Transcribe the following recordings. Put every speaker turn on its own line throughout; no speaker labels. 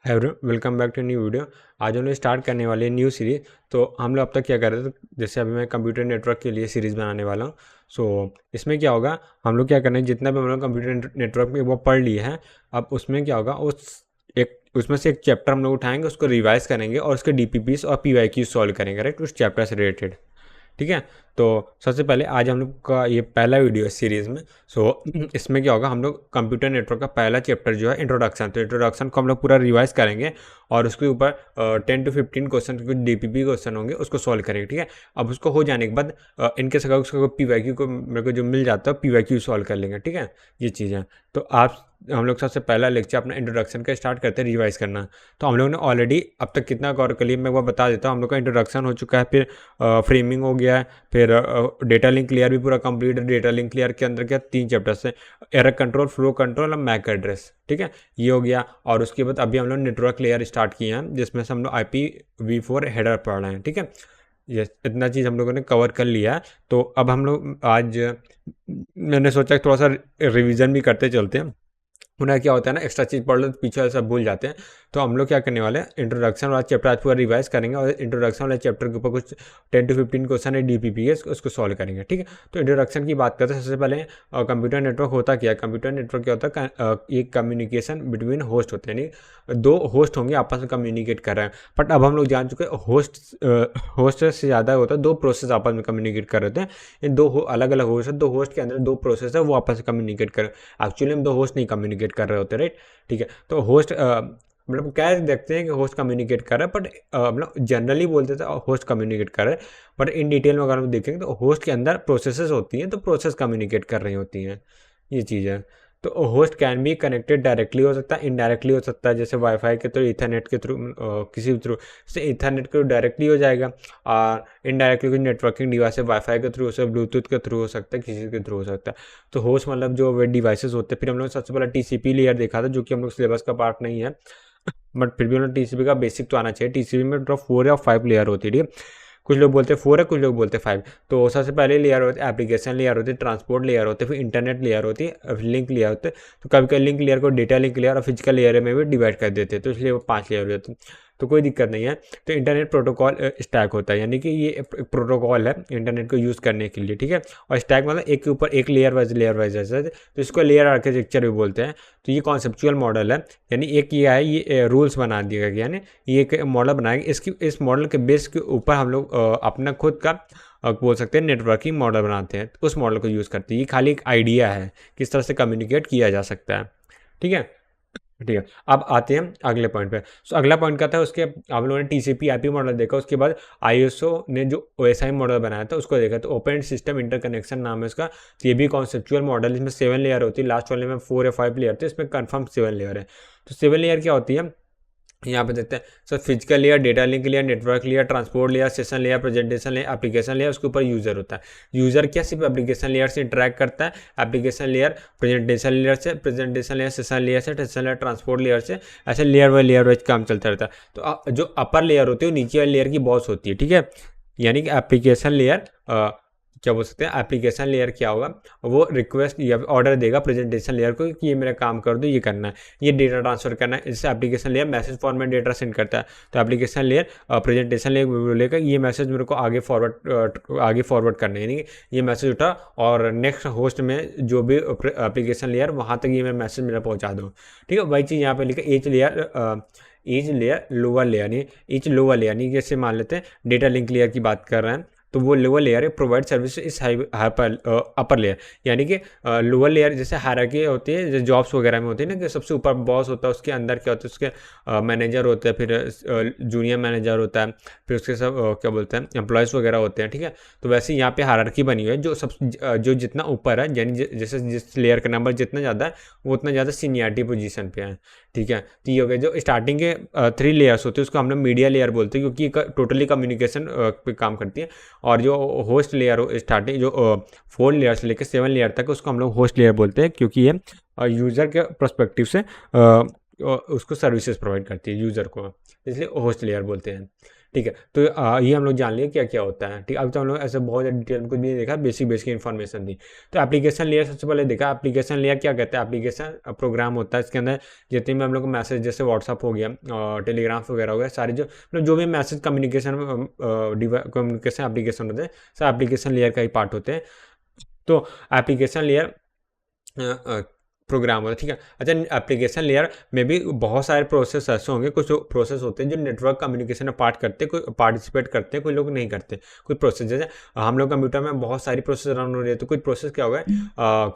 Hi everyone, welcome back to new video. आज हम लोग स्टार्ट करने वाले हैं न्यू सीरीज। तो हम लोग अब तक क्या कर रहे थे, जैसे अभी मैं कंप्यूटर नेटवर्क के लिए सीरीज़ बनाने वाला हूँ। इसमें क्या होगा, हम लोग क्या करना है, जितना भी हम लोग कंप्यूटर नेटवर्क में वो पढ़ लिए हैं, अब उसमें क्या होगा, उसमें से एक चैप्टर हम लोग उठाएंगे, उसको रिवाइज करेंगे और उसके डीपीपीस और पीवाईक्यू सॉल्व करेंगे, राइट, उस चैप्टर से रिलेटेड। ठीक है। तो सबसे पहले आज हम लोग का ये पहला वीडियो है सीरीज़ में। इसमें क्या होगा, हम लोग कंप्यूटर नेटवर्क का पहला चैप्टर जो है इंट्रोडक्शन, तो इंट्रोडक्शन को हम लोग पूरा रिवाइज करेंगे और उसके ऊपर 10 to 15 क्वेश्चन, कुछ डीपीपी क्वेश्चन होंगे, उसको सॉल्व करेंगे। ठीक है। अब उसको हो जाने के बाद इनके अगर उसका पीवाईक्यू को मेरे को जो मिल जाता है, पीवाईक्यू सॉल्व कर लेंगे। ठीक है, ये चीज़ है। तो हम लोग सबसे पहला लेक्चर अपना इंट्रोडक्शन का स्टार्ट करते हैं रिवाइज करना। तो हम लोगों ने ऑलरेडी अब तक कितना कवर कर लिया, मैं वो बता देता हूँ। हम लोग का इंट्रोडक्शन हो चुका है, फिर फ्रेमिंग हो गया है, फिर डेटा लिंक क्लियर भी पूरा कंप्लीट है। डेटा लिंक क्लियर के अंदर क्या 3 चैप्टर्स है, एरर कंट्रोल, फ्लो कंट्रोल और मैक एड्रेस। ठीक है, ये हो गया। और उसके बाद अभी हम लोग नेटवर्क लेयर स्टार्ट किए हैं, जिसमें से हम लोग IPv4 हेडर पढ़ रहे हैं। ठीक है, ये इतना चीज़ हम लोगों ने कवर कर लिया है। तो अब हम लोग आज मैंने सोचा कि थोड़ा सा रिवीजन भी करते चलते हैं। उन्हें क्या होता है ना, एक्स्ट्रा चीज़ पढ़ लो तो पीछे वाले सब भूल जाते हैं। तो हम लोग क्या करने वाले हैं, इंट्रोडक्शन वाला चैप्टर आज पूरा रिवाइज करेंगे और इंट्रोडक्शन वाले चैप्टर के ऊपर कुछ 10 to 15 क्वेश्चन है डीपीपी के, उसको सॉल्व करेंगे। ठीक है। तो इंट्रोडक्शन की बात करते हैं। सबसे पहले कंप्यूटर नेटवर्क होता क्या है। कंप्यूटर नेटवर्क क्या होता है, एक कम्युनिकेशन बिटवीन होस्ट होते हैं, यानी 2 होस्ट होंगे आपस में कम्युनिकेट कर रहे हैं। बट अब हम लोग जान चुके हैं होस्ट से ज़्यादा होता है, 2 प्रोसेस आपस में कम्युनिकेट कर रहे थे। ये 2 अलग अलग होस्ट है, 2 होस्ट के अंदर 2 प्रोसेस है, वो आपस में कम्युनिकेट कर रहे हैं। एक्चुअली हम 2 होस्ट नहीं कम्युनिकेट कर रहे होते, राइट। ठीक है। तो होस्ट मतलब क्या देखते हैं कि होस्ट कम्युनिकेट कर रहा है, बट मतलब जनरली बोलते थे होस्ट कम्युनिकेट कर रहे हैं। बट इन डिटेल में अगर हम देखेंगे तो होस्ट के अंदर प्रोसेसेस होती हैं, तो प्रोसेस कम्युनिकेट कर रही होती हैं, ये चीज़ है। तो host can be connected directly हो सकता है, इनडायरेक्टली हो सकता है, जैसे वाईफाई के थ्रू, इथरनेट के थ्रू, किसी भी थ्रू। जैसे इथरनेट के थ्रू डायरेक्टली हो जाएगा, और इनडायरेक्टली कुछ नेटवर्किंग डिवाइस है, वाईफाई के थ्रू हो सकता है, ब्लूटूथ के थ्रू हो सकता है, किसी के थ्रू हो सकता है। तो होस्ट मतलब जो वे डिवाइसेस होते हैं। फिर हम लोग सबसे पहले TCP लेयर देखा था, जो कि हम लोग सिलेबस का पार्ट नहीं है, बट फिर भी उन्होंने TCP का बेसिक तो आना चाहिए। TCP में टोटल 4 या 5 लेयर होती है। ठीक है, कुछ लोग बोलते हैं 4 है, कुछ लोग बोलते हैं 5। तो सबसे पहले लेयर होती है एप्लीकेशन लेयर होती है, ट्रांसपोर्ट लेयर होते हैं, फिर इंटरनेट लेयर होती है, लिंक लेयर होते हैं। तो कभी कभी लिंक लेयर को डेटा लिंक लेयर और फिजिकल लेयर में भी डिवाइड कर देते हैं, तो इसलिए वो 5 लेयर हो जाते हैं। तो कोई दिक्कत नहीं है। तो इंटरनेट प्रोटोकॉल स्टैक होता है, यानी कि ये एक प्रोटोकॉल है इंटरनेट को यूज़ करने के लिए। ठीक है, और स्टैक मतलब एक के ऊपर एक लेयर वाइज ऐसे, तो इसको लेयर आर्किटेक्चर भी बोलते हैं। तो ये कॉन्सेप्चुअल मॉडल है, यानी एक ये है, ये रूल्स बना दिया गया, यानी ये एक मॉडल बनाएंगे। इस मॉडल के बेस के ऊपर हम लोग अपना खुद का बोल सकते हैं नेटवर्किंग मॉडल बनाते हैं, उस मॉडल को यूज़ करते हैं। ये खाली एक आइडिया है किस तरह से कम्युनिकेट किया जा सकता है। ठीक है। ठीक है, अब आते हैं अगले पॉइंट पे। अगला पॉइंट क्या था, उसके आप लोगों ने TCP IP मॉडल देखा, उसके बाद ISO ने जो OSI मॉडल बनाया था उसको देखा। तो ओपन सिस्टम इंटरकनेक्शन नाम है इसका। तो ये भी कॉन्सेप्चुअल मॉडल, इसमें 7 लेयर होती है, लास्ट वाले में 4 या 5 लेयर थे, इसमें कन्फर्म 7 लेयर है। तो 7 लेयर क्या होती है, यहाँ पे देखते हैं। Physical layer, data link layer, network layer, transport layer, session layer, presentation layer, application layer, उसके ऊपर यूजर होता है। यूजर क्या सिर्फ एप्लीकेशन लेयर से इंटरेक्ट करता है, एप्लीकेशन लेयर प्रेजेंटेशन लेयर से, प्रेजेंटेशन लेयर सेशन लेयर से, सेशन लेयर ट्रांसपोर्ट लेयर से, ऐसे लेयर वाइज काम चलता रहता है। तो जो अपर लेयर होती है वो नीचे वाली लेयर की बॉस होती है। ठीक है, यानी कि एप्लीकेशन लेयर क्या बोल सकते हैं, एप्लीकेशन लेयर क्या होगा, वो रिक्वेस्ट या ऑर्डर देगा प्रेजेंटेशन लेयर को कि ये मेरा काम कर दो, ये करना है, ये डेटा ट्रांसफर करना है। इससे application layer message format data send करता है। तो एप्लीकेशन लेयर प्रेजेंटेशन लेयर बोलेगा ये मैसेज मेरे को आगे फॉरवर्ड करना है, यानी ये मैसेज उठा और नेक्स्ट होस्ट में जो भी एप्लीकेशन लेयर वहाँ तक ये मैसेज मेरा पहुँचा दो। ठीक है, वही चीज़ यहाँ पे लिखा ईच लेयर लोअर लेयर, यानी ईच लोअर लेयर, यानी जैसे मान लेते हैं डेटा लिंक लेयर की बात कर रहे हैं, तो वो लोअर लेयर है प्रोवाइड सर्विस इस अपर लेयर, यानी कि लोअर लेयर जैसे हायरार्की होती है, जैसे जॉब्स वगैरह में होती है ना, कि सबसे ऊपर बॉस होता है, उसके अंदर क्या होता है, उसके मैनेजर होते हैं, फिर जूनियर मैनेजर होता है, फिर उसके सब क्या बोलते हैं एम्प्लॉयज़ वगैरह होते हैं। ठीक है, तो वैसे यहाँ पे हायरार्की बनी हुई है, जो जितना ऊपर है, यानी जैसे जिस लेयर का नंबर जितना ज़्यादा है वो उतना ज़्यादा सीनियरिटी पोजीशन पे है। ठीक है, तो ये हो गया। जो स्टार्टिंग के 3 लेयर्स होते हैं उसको हम लोग मीडिया लेयर बोलते हैं, क्योंकि टोटली कम्युनिकेशन पे काम करती है। और जो होस्ट लेयर स्टार्टिंग जो 4 लेयर से लेकर 7 लेयर तक उसको हम लोग होस्ट लेयर बोलते हैं, क्योंकि ये यूज़र के पर्सपेक्टिव से उसको सर्विसेज प्रोवाइड करती है यूज़र को, इसलिए होस्ट लेयर बोलते हैं। ठीक है। तो ये हम लोग जान लिए क्या क्या होता है। ठीक, अभी तो हम लोग ऐसे बहुत ज़्यादा डिटेल में कुछ भी नहीं देखा, बेसिक बेसिक इन्फॉर्मेशन दी। तो एप्लीकेशन लेयर सबसे पहले देखा, एप्लीकेशन लेयर क्या कहता है, एप्लीकेशन प्रोग्राम होता है, इसके अंदर जितने भी हम लोग को मैसेज, जैसे व्हाट्सअप हो गया, टेलीग्राम वगैरह हो गया, सारे जो मतलब जो भी मैसेज कम्युनिकेशन एप्लीकेशन होते हैं, सब एप्लीकेशन लेयर का ही पार्ट होते हैं। तो एप्लीकेशन लेयर प्रोग्राम होता है, ठीक है। अच्छा, एप्लीकेशन लेयर में भी बहुत सारे प्रोसेस ऐसे होंगे, कुछ प्रोसेस होते हैं जो नेटवर्क कम्युनिकेशन में कोई पार्टिसिपेट करते हैं, कोई लोग नहीं करते। कुछ प्रोसेस जैसे हम लोग कंप्यूटर में बहुत सारी प्रोसेस रन हो रही है, तो कुछ प्रोसेस क्या होगा,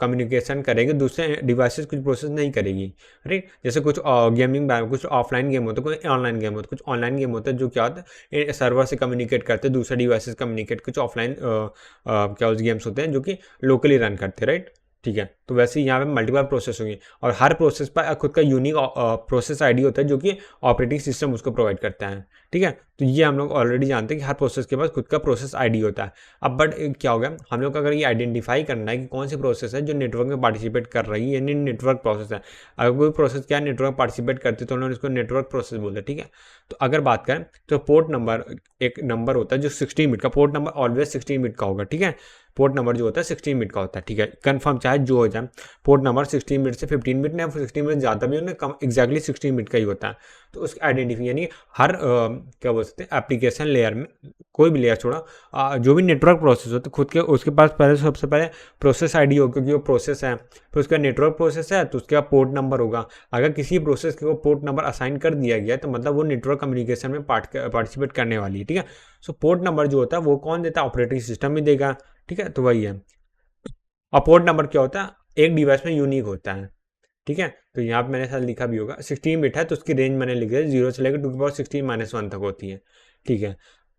कम्युनिकेशन करेंगे, दूसरे डिवाइसेस कुछ प्रोसेस नहीं करेगी, राइट। जैसे कुछ गेमिंग, कुछ ऑफलाइन गेम होता है, कोई ऑनलाइन गेम होता है, कुछ ऑनलाइन गेम होता है जो क्या होता है, सर्वर से कम्युनिकेट करते हैं, दूसरे डिवाइसेस कम्युनिकेट, कुछ ऑफलाइन क्या उस गेम्स होते हैं जो कि लोकली रन करते हैं, राइट। ठीक है, तो वैसे ही यहाँ पे मल्टीपल प्रोसेस होंगी और हर प्रोसेस पर खुद का यूनिक प्रोसेस आईडी होता है जो कि ऑपरेटिंग सिस्टम उसको प्रोवाइड करता है। ठीक है, तो ये हम लोग ऑलरेडी जानते हैं कि हर प्रोसेस के पास खुद का प्रोसेस आईडी होता है। अब बट क्या हो गया, हम लोग को अगर ये आइडेंटिफाई करना है कि कौन सी प्रोसेस है जो नेटवर्क में पार्टिसिपेट कर रही है, यानी नेटवर्क प्रोसेस है। अगर कोई प्रोसेस क्या नेटवर्क पार्टिसिपेट करती है तो उन्होंने इसको नेटवर्क प्रोसेस बोलते हैं। ठीक है, तो अगर बात करें तो पोर्ट नंबर एक नंबर होता है जो 16 बिट का, पोर्ट नंबर ऑलवेज 16 बिट का होगा। ठीक है, पोर्ट नंबर जो होता है 16 बिट का होता है। ठीक है, कंफर्म चाहे जो हो जाए, पोर्ट नंबर 16 बिट से 15 बिट नहीं, 16 बिट ज़्यादा भी होना, कम एक्जैक्टली 16 बिट का ही होता है। तो उसकी आइडेंटिफाई यानी हर क्या बोल सकते हैं, एप्लीकेशन लेयर में कोई भी लेयर छोड़ा, जो भी नेटवर्क प्रोसेस होता है खुद के, उसके पास पहले सबसे पहले प्रोसेस आईडी हो, क्योंकि वो प्रोसेस है, फिर उसका नेटवर्क प्रोसेस है तो उसके बाद पोर्ट नंबर होगा। अगर किसी प्रोसेस को पोर्ट नंबर असाइन कर दिया गया तो मतलब वो नेटवर्क कम्युनिकेशन में पार्टिसिपेट करने वाली है। ठीक है, सो पोर्ट नंबर जो होता है वो कौन देता है, ऑपरेटिंग सिस्टम ही देगा। ठीक है, तो वही है। और पोर्ट नंबर क्या होता है, एक डिवाइस में यूनिक होता है। ठीक है, तो यहाँ पे मैंने साथ लिखा भी होगा, 16 बिट है तो उसकी रेंज मैंने लिखी है 0 से लेकर 2^16 तक होती है। ठीक है,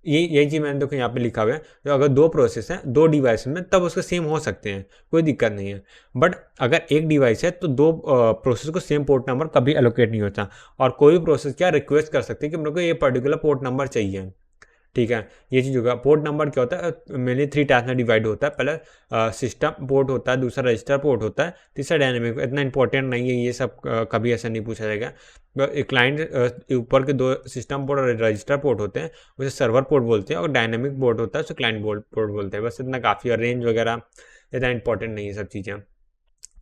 यही चीज़ मैंने देखो यहाँ पे लिखा हुआ है। तो अगर दो प्रोसेस हैं दो डिवाइस में तब उसके सेम हो सकते हैं, कोई दिक्कत नहीं है। बट अगर एक डिवाइस है तो दो प्रोसेस को सेम पोर्ट नंबर कभी एलोकेट नहीं होता। और कोई भी प्रोसेस क्या रिक्वेस्ट कर सकती है कि मेरे को ये पर्टिकुलर पोर्ट नंबर चाहिए। ठीक है, ये चीज़ होगा। पोर्ट नंबर क्या होता है, मेनली 3 टाइप्स में डिवाइड होता है। पहले सिस्टम पोर्ट होता है, दूसरा रजिस्टर पोर्ट होता है, तीसरा डायनेमिक। इतना इंपॉर्टेंट नहीं है ये सब, कभी ऐसा नहीं पूछा जाएगा। क्लाइंट ऊपर के दो सिस्टम पोर्ट और रजिस्टर पोर्ट होते हैं, उसे सर्वर पोर्ट बोलते हैं, और डायनेमिक पोर्ट होता है उसे क्लाइंट पोर्ट बोलते हैं। बस इतना काफ़ी है, रेंज वगैरह इतना इंपॉर्टेंट नहीं है सब चीज़ें।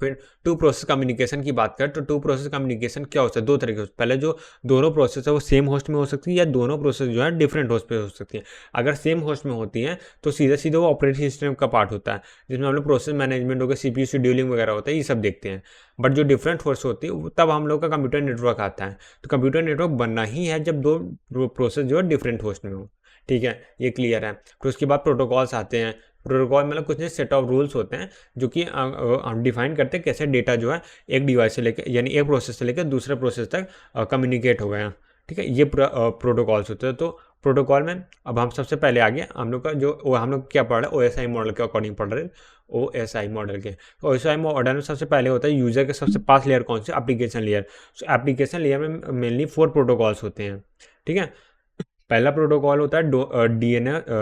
फिर टू प्रोसेस कम्युनिकेशन की बात करें तो टू प्रोसेस कम्युनिकेशन क्या होता है, दो तरीके से। पहले जो दोनों प्रोसेस है वो सेम होस्ट में हो सकती है, या दोनों प्रोसेस जो है डिफरेंट होस्ट पे हो सकती है। अगर सेम होस्ट में होती हैं तो सीधा सीधा वो ऑपरेटिंग सिस्टम का पार्ट होता है, जिसमें हम लोग प्रोसेस मैनेजमेंट हो गया, CPU शेड्यूलिंग वगैरह होता है, ये सब देखते हैं। बट जो डिफरेंट होस्ट होती है तब हम लोग का कंप्यूटर नेटवर्क आता है। तो कंप्यूटर नेटवर्क बनना ही है जब दो प्रोसेस जो है डिफरेंट होस्ट में हो। ठीक है, ये क्लियर है। फिर उसके बाद प्रोटोकॉल्स आते हैं। प्रोटोकॉल मतलब कुछ नहीं, सेट ऑफ रूल्स होते हैं जो कि हम डिफाइन करते हैं कैसे डेटा जो है एक डिवाइस से लेकर, यानी एक प्रोसेस से लेकर दूसरे प्रोसेस तक कम्युनिकेट हो गया। ठीक है, ये प्रोटोकॉल्स होते हैं। तो प्रोटोकॉल में अब हम सबसे पहले आगे हम लोग का जो हम लोग क्या पढ़ रहे हैं, OSI मॉडल के अकॉर्डिंग पढ़ रहे हैं। OSI मॉडल के, तो OSI मॉडल में सबसे पहले होता है यूजर के सबसे पास लेयर कौन सी, application layer. So application layer में मेनली 4 प्रोटोकॉल्स होते हैं। ठीक है, पहला प्रोटोकॉल होता है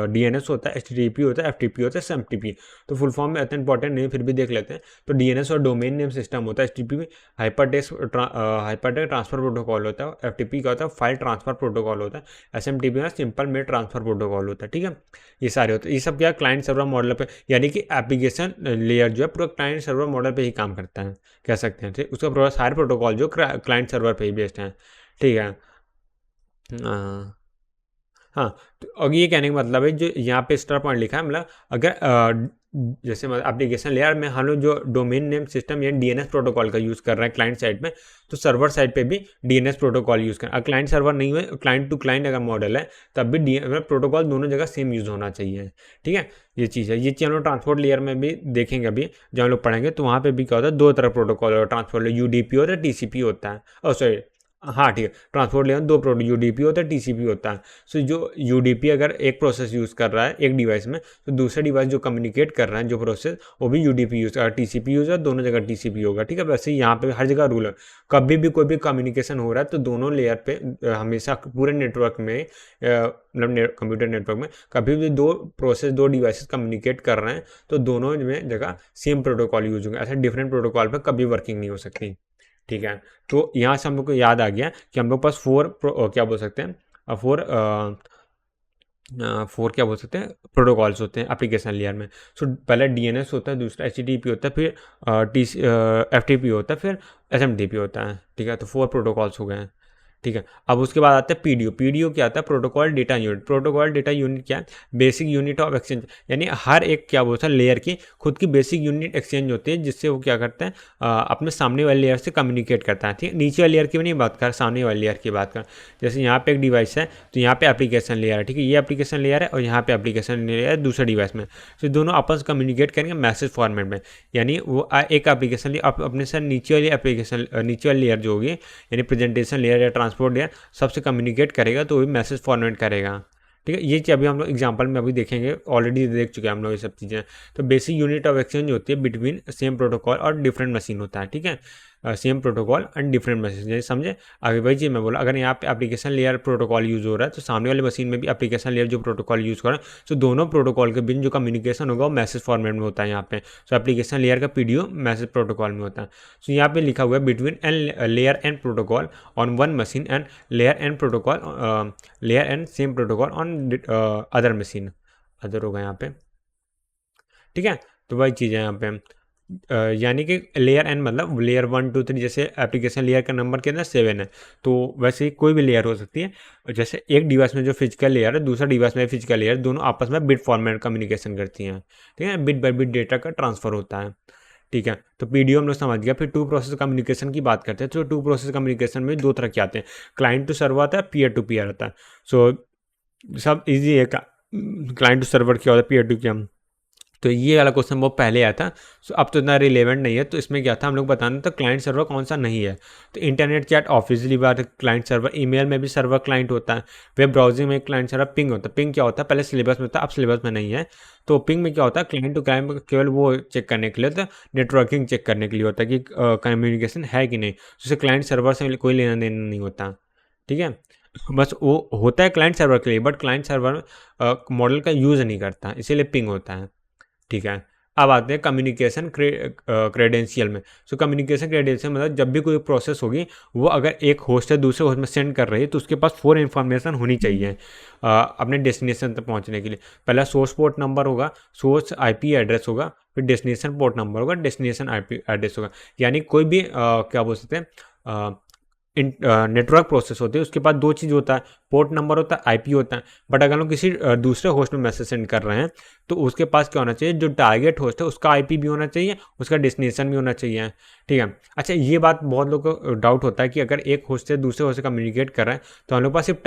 DNS होता है, HTTP होता है, FTP होता है, SMTP। तो फुल फॉर्म में इतना इंपॉर्टेंट नहीं, फिर भी देख लेते हैं। तो DNS और डोमेन नेम सिस्टम होता है, HTTP हाइपरटेक्स्ट ट्रांसफर प्रोटोकॉल होता है, FTP का होता है फाइल ट्रांसफर प्रोटोकॉल होता है, SMTP में सिंपल मेल ट्रांसफर प्रोटोकॉल होता है। ठीक है, ये सारे होते हैं। ये सब क्या क्लाइंट सर्वर मॉडल पे, यानी कि एप्लीकेशन लेयर जो है पूरा क्लाइंट सर्वर मॉडल पे ही काम करता है, कह सकते हैं। ठीक, उसका सारे प्रोटोकॉल जो क्लाइंट सर्वर पे ही बेस्ड हैं। ठीक है, हाँ। तो अब ये कहने का मतलब है, जो यहाँ पे स्टार पॉइंट लिखा है, मतलब अगर जैसे मतलब एप्लीकेशन लेयर में हम लोग जो डोमेन नेम सिस्टम यानी DNS प्रोटोकॉल का यूज़ कर रहे हैं क्लाइंट साइड में, तो सर्वर साइड पे भी DNS प्रोटोकॉल यूज़ करें। क्लाइंट सर्वर नहीं हुए, क्लाइंट टू क्लाइंट अगर मॉडल है तब भी प्रोटोकॉल दोनों जगह सेम यूज़ होना चाहिए। ठीक है, ये चीज़ है। ये चीज़ हम लोग ट्रांसपोर्ट लेयर में भी देखेंगे अभी जब हम लोग पढ़ेंगे, तो वहाँ पर भी क्या होता है, दो तरह प्रोटोकॉल होता है ट्रांसपोर्ट, UDP होता है, TCP होता है। सॉरी, हाँ ठीक है, ट्रांसपोर्ट लेयर में दो UDP होता है, TCP होता है। सो जो UDP अगर एक प्रोसेस यूज़ कर रहा है एक डिवाइस में, तो दूसरा डिवाइस जो कम्युनिकेट कर रहा है जो प्रोसेस, वो भी UDP यूज़ कर, TCP यूज़ है, दोनों जगह TCP होगा। ठीक है, वैसे ही यहाँ पे हर जगह रूल है। कभी भी कोई भी कम्युनिकेशन हो रहा है तो दोनों लेयर पे हमेशा पूरे नेटवर्क में, मतलब कंप्यूटर नेटवर्क में कभी भी दो प्रोसेस दो डिवाइसेस कम्युनिकेट कर रहे हैं तो दोनों में जगह सेम प्रोटोकॉल यूज होंगे। ऐसे डिफरेंट प्रोटोकॉल पर कभी वर्किंग नहीं हो सकती। ठीक है, तो यहाँ से हम लोग को याद आ गया कि हम लोग पास 4 क्या बोल सकते हैं, 4 4 क्या बोल सकते हैं, प्रोटोकॉल्स होते हैं एप्लीकेशन लेयर में। सो पहले डीएनएस होता है, दूसरा एचटीटीपी होता है, फिर एफटीपी होता है, फिर एसएमटीपी होता है। ठीक है, तो 4 प्रोटोकॉल्स हो गए हैं। ठीक है, अब उसके बाद आता है पीडीओ। पीडीओ क्या आता है, protocol data unit. Protocol data unit क्या है, बेसिक यूनिट ऑफ एक्सचेंज, यानी हर एक क्या बोलता है लेयर की खुद की बेसिक यूनिट एक्सचेंज होती है, जिससे वो क्या करते हैं, अपने सामने वाले लेयर से कम्युनिकेट करता है। ठीक है, नीचे वाले लेयर की भी नहीं बात कर, सामने वाले लेयर की बात कर। जैसे यहाँ पे एक डिवाइस है, तो यहाँ पे एप्लीकेशन लेयर है। ठीक है, ये एप्लीकेशन लेयर है और यहाँ पे एप्लीकेशन लेयर है दूसरे डिवाइस में। तो दोनों आपस कम्युनिकेट करेंगे मैसेज फॉर्मेट में, यानी वो एक एप्लीकेशन अपने से नीचे वाली एप्लीकेशन, नीचे वाली लेयर जो होगी, यानी प्रेजेंटेशन लेयर या ट्रांसपोर्ट लेयर, सबसे कम्युनिकेट करेगा, तो वो भी मैसेज फॉर्मेट करेगा। ठीक है, ये चीज़ अभी हम लोग एग्जांपल में अभी देखेंगे, ऑलरेडी देख चुके हैं हम लोग ये सब चीज़ें। तो बेसिक यूनिट ऑफ एक्सचेंज होती है बिटवीन सेम प्रोटोकॉल और डिफरेंट मशीन होता है। ठीक है, same protocol and different machine, जैसे समझे। आगे वही चीज़ मैं बोला, अगर यहाँ पे एप्लीकेशन लेयर प्रोटोकॉल यूज़ हो रहा है, तो सामने वाली मशीन में भी एप्लीकेशन लेयर जो प्रोटोकॉल यूज़ कर रहा है, तो दोनों प्रोटोकॉल के बीच जो कम्युनिकेशन होगा वो मैसेज फॉर्मेट में होता है यहाँ पे। सो एप्लीकेशन लेयर का पीडीओ मैसेज प्रोटोकॉल में होता है। सो यहाँ पे लिखा हुआ है between n layer and protocol on one machine and layer and protocol, layer and same protocol on other machine, other होगा यहाँ पे। ठीक है, तो वही चीज़ है यहाँ पे, यानी कि लेयर एन मतलब लेयर 1 2 3, जैसे एप्लीकेशन लेयर का नंबर कितना 7 है, तो वैसे ही कोई भी लेयर हो सकती है। जैसे एक डिवाइस में जो फिजिकल लेयर है, दूसरा डिवाइस में फिजिकल लेयर, दोनों आपस में बिट फॉर्मेट कम्युनिकेशन करती हैं। ठीक है, बिट बाय बिट डेटा का ट्रांसफर होता है। ठीक है, तो पीडीओ हम लोग समझ गया। फिर टू प्रोसेस कम्युनिकेशन की बात करते हैं। तो टू प्रोसेस कम्युनिकेशन में 2 तरह के आते हैं, क्लाइंट टू सर्वर आता है, पीयर टू पीयर आता है। सो सब इजी है, क्लाइंट टू सर्वर क्या होता है, पीयर टू क्या। तो ये वाला क्वेश्चन बहुत पहले आया था, सो अब तो इतना रिलेवेंट नहीं है। तो इसमें क्या था, हम लोग बताना था क्लाइंट सर्वर कौन सा नहीं है। तो इंटरनेट चैट ऑब्वियसली बात है क्लाइंट सर्वर, ईमेल में भी सर्वर क्लाइंट होता है, वेब ब्राउजिंग में क्लाइंट सर्वर, पिंग होता है। पिंग क्या होता है, पहले सिलेबस में था, अब सिलेबस में नहीं है। तो पिंग में क्या होता है, क्लाइंट टू क्लाइंट केवल वो चेक करने के लिए होता है, नेटवर्किंग चेक करने के लिए होता है कि कम्युनिकेशन है कि नहीं। जैसे क्लाइंट सर्वर से कोई लेना देना नहीं होता। ठीक है, बस वो होता है क्लाइंट सर्वर के लिए, बट क्लाइंट सर्वर मॉडल का यूज़ नहीं करता, इसीलिए पिंग होता है। ठीक है, अब आते हैं कम्युनिकेशन क्रेडेंशियल में। सो कम्युनिकेशन क्रेडेंशियल मतलब जब भी कोई प्रोसेस होगी, वो अगर एक होस्ट है दूसरे होस्ट में सेंड कर रही है, तो उसके पास 4 इन्फॉर्मेशन होनी चाहिए अपने डेस्टिनेशन तक पहुंचने के लिए। पहला सोर्स पोर्ट नंबर होगा, सोर्स आईपी एड्रेस होगा, फिर डेस्टिनेशन पोर्ट नंबर होगा, डेस्टिनेशन आईपी एड्रेस होगा। यानी कोई भी क्या बोल सकते हैं, नेटवर्क प्रोसेस होती है, उसके बाद 2 चीज़ होता है, पोर्ट नंबर होता है, आईपी होता है। बट अगर हम किसी दूसरे होस्ट में मैसेज सेंड कर रहे हैं, तो उसके पास क्या होना चाहिए, जो टारगेट होस्ट है उसका आईपी भी होना चाहिए, उसका डेस्टिनेशन भी होना चाहिए। ठीक है, अच्छा ये बात बहुत लोगों को डाउट होता है कि अगर एक होस्ट से दूसरे होस्ट से कम्युनिकेट कर रहे हैं, तो हम लोग पास सिर्फ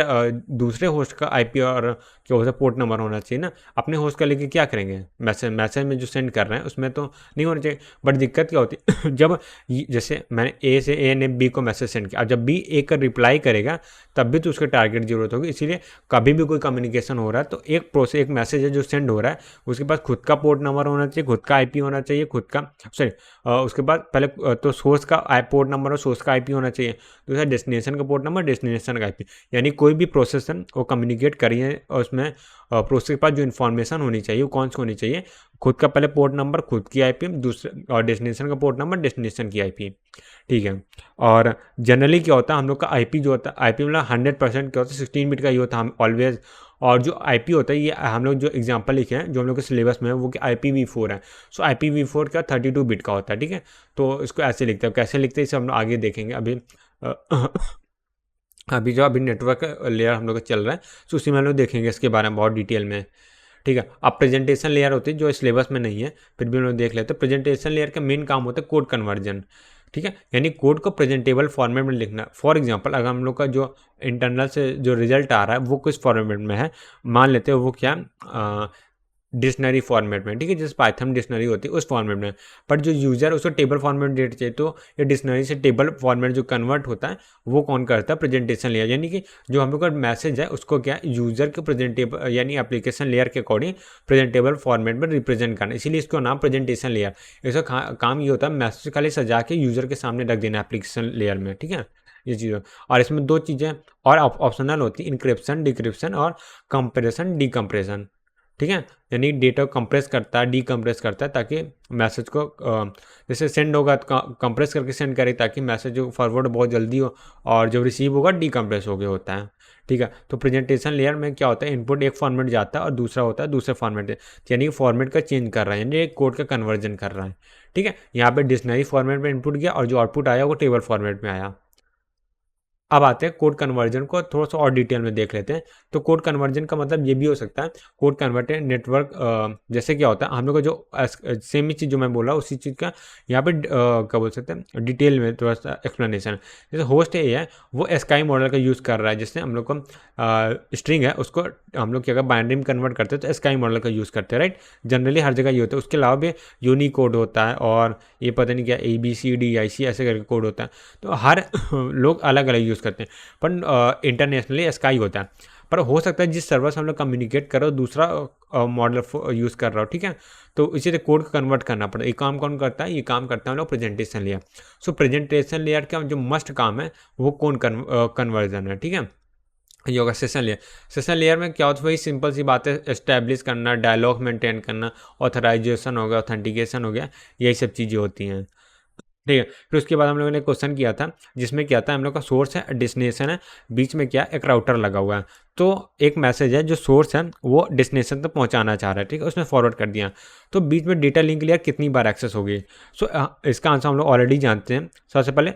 दूसरे होस्ट का आईपी और क्या होता है पोर्ट नंबर होना चाहिए ना। अपने होस्ट का लेके क्या करेंगे, मैसेज में जो सेंड कर रहे हैं उसमें तो नहीं होना चाहिए। बट दिक्कत क्या होती है जब जैसे मैंने ए से ए ने बी को मैसेज सेंड किया, जब बी ए का रिप्लाई करेगा तब भी तो उसके टारगेट जरूरत होगी। इसीलिए कभी भी कोई कम्युनिकेशन हो रहा है, तो एक मैसेज है जो सेंड हो रहा है, उसके पास खुद का पोर्ट नंबर होना चाहिए, खुद का आईपी होना चाहिए, खुद का सॉरी उसके बाद पहले तो सोर्स का पोर्ट नंबर और सोर्स का आईपी होना चाहिए, दूसरा डेस्टिनेशन का पोर्ट नंबर, डेस्टिनेशन का आईपी। यानी कोई भी प्रोसेस है वो कम्युनिकेट करिए, और उसमें प्रोसेस के पास जो इन्फॉर्मेशन होनी चाहिए वो कौन सी होनी चाहिए, खुद का पहले पोर्ट नंबर, खुद की आईपी, दूसरे और डेस्टिनेशन का पोर्ट नंबर, डेस्टिनेशन की आईपी। ठीक है, और जनरली क्या होता है, हम लोग का आईपी जो होता है, आईपी मतलब 100% क्या होता है 16 बिट का ही होता है हम ऑलवेज। और जो आईपी होता है, ये हम लोग जो एग्जांपल लिखे हैं जो हम लोग के सिलेबस में है, वो कि IPv4 है। सो IPv4 क्या 32 बिट का होता है। ठीक है, तो इसको ऐसे लिखते हैं, कैसे लिखते हैं इसे हम लोग आगे देखेंगे। अभी नेटवर्क लेयर हम लोग का चल रहा है, तो उसी में हम लोग देखेंगे इसके बारे में बहुत डिटेल में। ठीक है, अब प्रेजेंटेशन लेयर होती है जो सिलेबस में नहीं है, फिर भी हम लोग देख लेते हैं। प्रेजेंटेशन लेयर का मेन काम होता है कोड कन्वर्जन। ठीक है, यानी कोड को प्रेजेंटेबल फॉर्मेट में लिखना। फॉर एग्जांपल अगर हम लोग का जो इंटरनल से जो रिजल्ट आ रहा है वो किस फॉर्मेट में है, मान लेते हैं वो क्या डिक्शनरी फॉर्मेट में। ठीक है, जैसे पाइथन डिक्शनरी होती है उस फॉर्मेट में, बट जो यूजर उसको टेबल फॉर्मेट डेट चाहिए, तो ये डिक्शनरी से टेबल फॉर्मेट जो कन्वर्ट होता है वो कौन करता है, प्रेजेंटेशन लेयर। यानी कि जो हम लोग का मैसेज है उसको क्या यूजर के प्रेजेंटेबल यानी एप्लीकेशन लेयर के अकॉर्डिंग प्रेजेंटेबल फॉर्मेट में रिप्रेजेंट करना, इसीलिए इसको नाम प्रेजेंटेशन लेयर। इसका काम ये होता है मैसेज खाली सजा के यूजर के सामने रख देना एप्लीकेशन लेयर में। ठीक है, ये चीज़। और इसमें 2 चीज़ें और ऑप्शनल होती है, इंक्रिप्शन डिक्रिप्शन और कंप्रेशन डिकम्प्रेशन। ठीक है, यानी डेटा कंप्रेस करता है, डीकम्प्रेस करता है, ताकि मैसेज को जैसे सेंड होगा तो कंप्रेस करके सेंड करे, ताकि मैसेज जो फॉरवर्ड बहुत जल्दी हो, और जो रिसीव होगा डीकम्प्रेस हो गया होता है। ठीक है, तो प्रेजेंटेशन लेयर में क्या होता है, इनपुट एक फॉर्मेट जाता है और दूसरा होता है दूसरे फॉर्मेट, यानी कि फॉर्मेट का चेंज कर रहा है, यानी एक कोड का कन्वर्जन कर रहा है। ठीक है, यहाँ पे डिक्शनरी फॉर्मेट में इनपुट गया और जो आउटपुट आया वो टेबल फॉर्मेट में आया। अब आते हैं कोड कन्वर्जन को थोड़ा सा और डिटेल में देख लेते हैं। तो कोड कन्वर्जन का मतलब ये भी हो सकता है, कोड कन्वर्टर नेटवर्क, जैसे क्या होता है हम लोग का जो सेम ही चीज़ जो मैं बोला उसी चीज़ का यहाँ पे क्या बोल सकते हैं डिटेल में थोड़ा सा एक्सप्लेनेशन। जैसे होस्ट ए है वो स्काई मॉडल का यूज़ कर रहा है, जिससे हम लोग को स्ट्रिंग है उसको हम लोग क्या बाइनरी में कन्वर्ट करते हैं तो स्काई मॉडल का यूज़ करते हैं, राइट। जनरली हर जगह ये होता है। उसके अलावा भी यूनिकोड होता है और ये पता नहीं क्या ABCDIC ऐसे करके कोड होता है, तो हर लोग अलग अलग यूज़ करते हैं, पर इंटरनेशनली स्काई होता है। पर हो सकता है जिस सर्वर से हम लोग कम्युनिकेट कर रहे हो दूसरा मॉडल यूज़ कर रहा हो, ठीक है। तो इसी तरह कोड को कन्वर्ट करना पड़ता है। ये काम कौन करता है, ये काम करता है हम लोग प्रेजेंटेशन लेयर। सो प्रेजेंटेशन लेयर का जो मस्ट काम है वो कोड कन्वर्जन है, ठीक है। ये होगा सेशन लेयर। सेशन लेयर में क्या होता है, वही सिंपल सी बातें एस्टैब्लिश करना, डायलॉग मेंटेन करना, ऑथराइजेशन हो गया, ऑथेंटिकेशन हो गया, यही सब चीज़ें होती हैं, ठीक है। फिर उसके बाद हम लोगों ने क्वेश्चन किया था जिसमें क्या था, हम लोग का सोर्स है, डेस्टिनेशन है, बीच में क्या एक राउटर लगा हुआ है। तो एक मैसेज है जो सोर्स है वो डेस्टिनेशन तक पहुंचाना चाह रहा है, ठीक है, उसमें फॉरवर्ड कर दिया। तो बीच में डेटा लिंक लेयर कितनी बार एक्सेस होगी। सो इसका आंसर हम लोग ऑलरेडी जानते हैं। सबसे पहले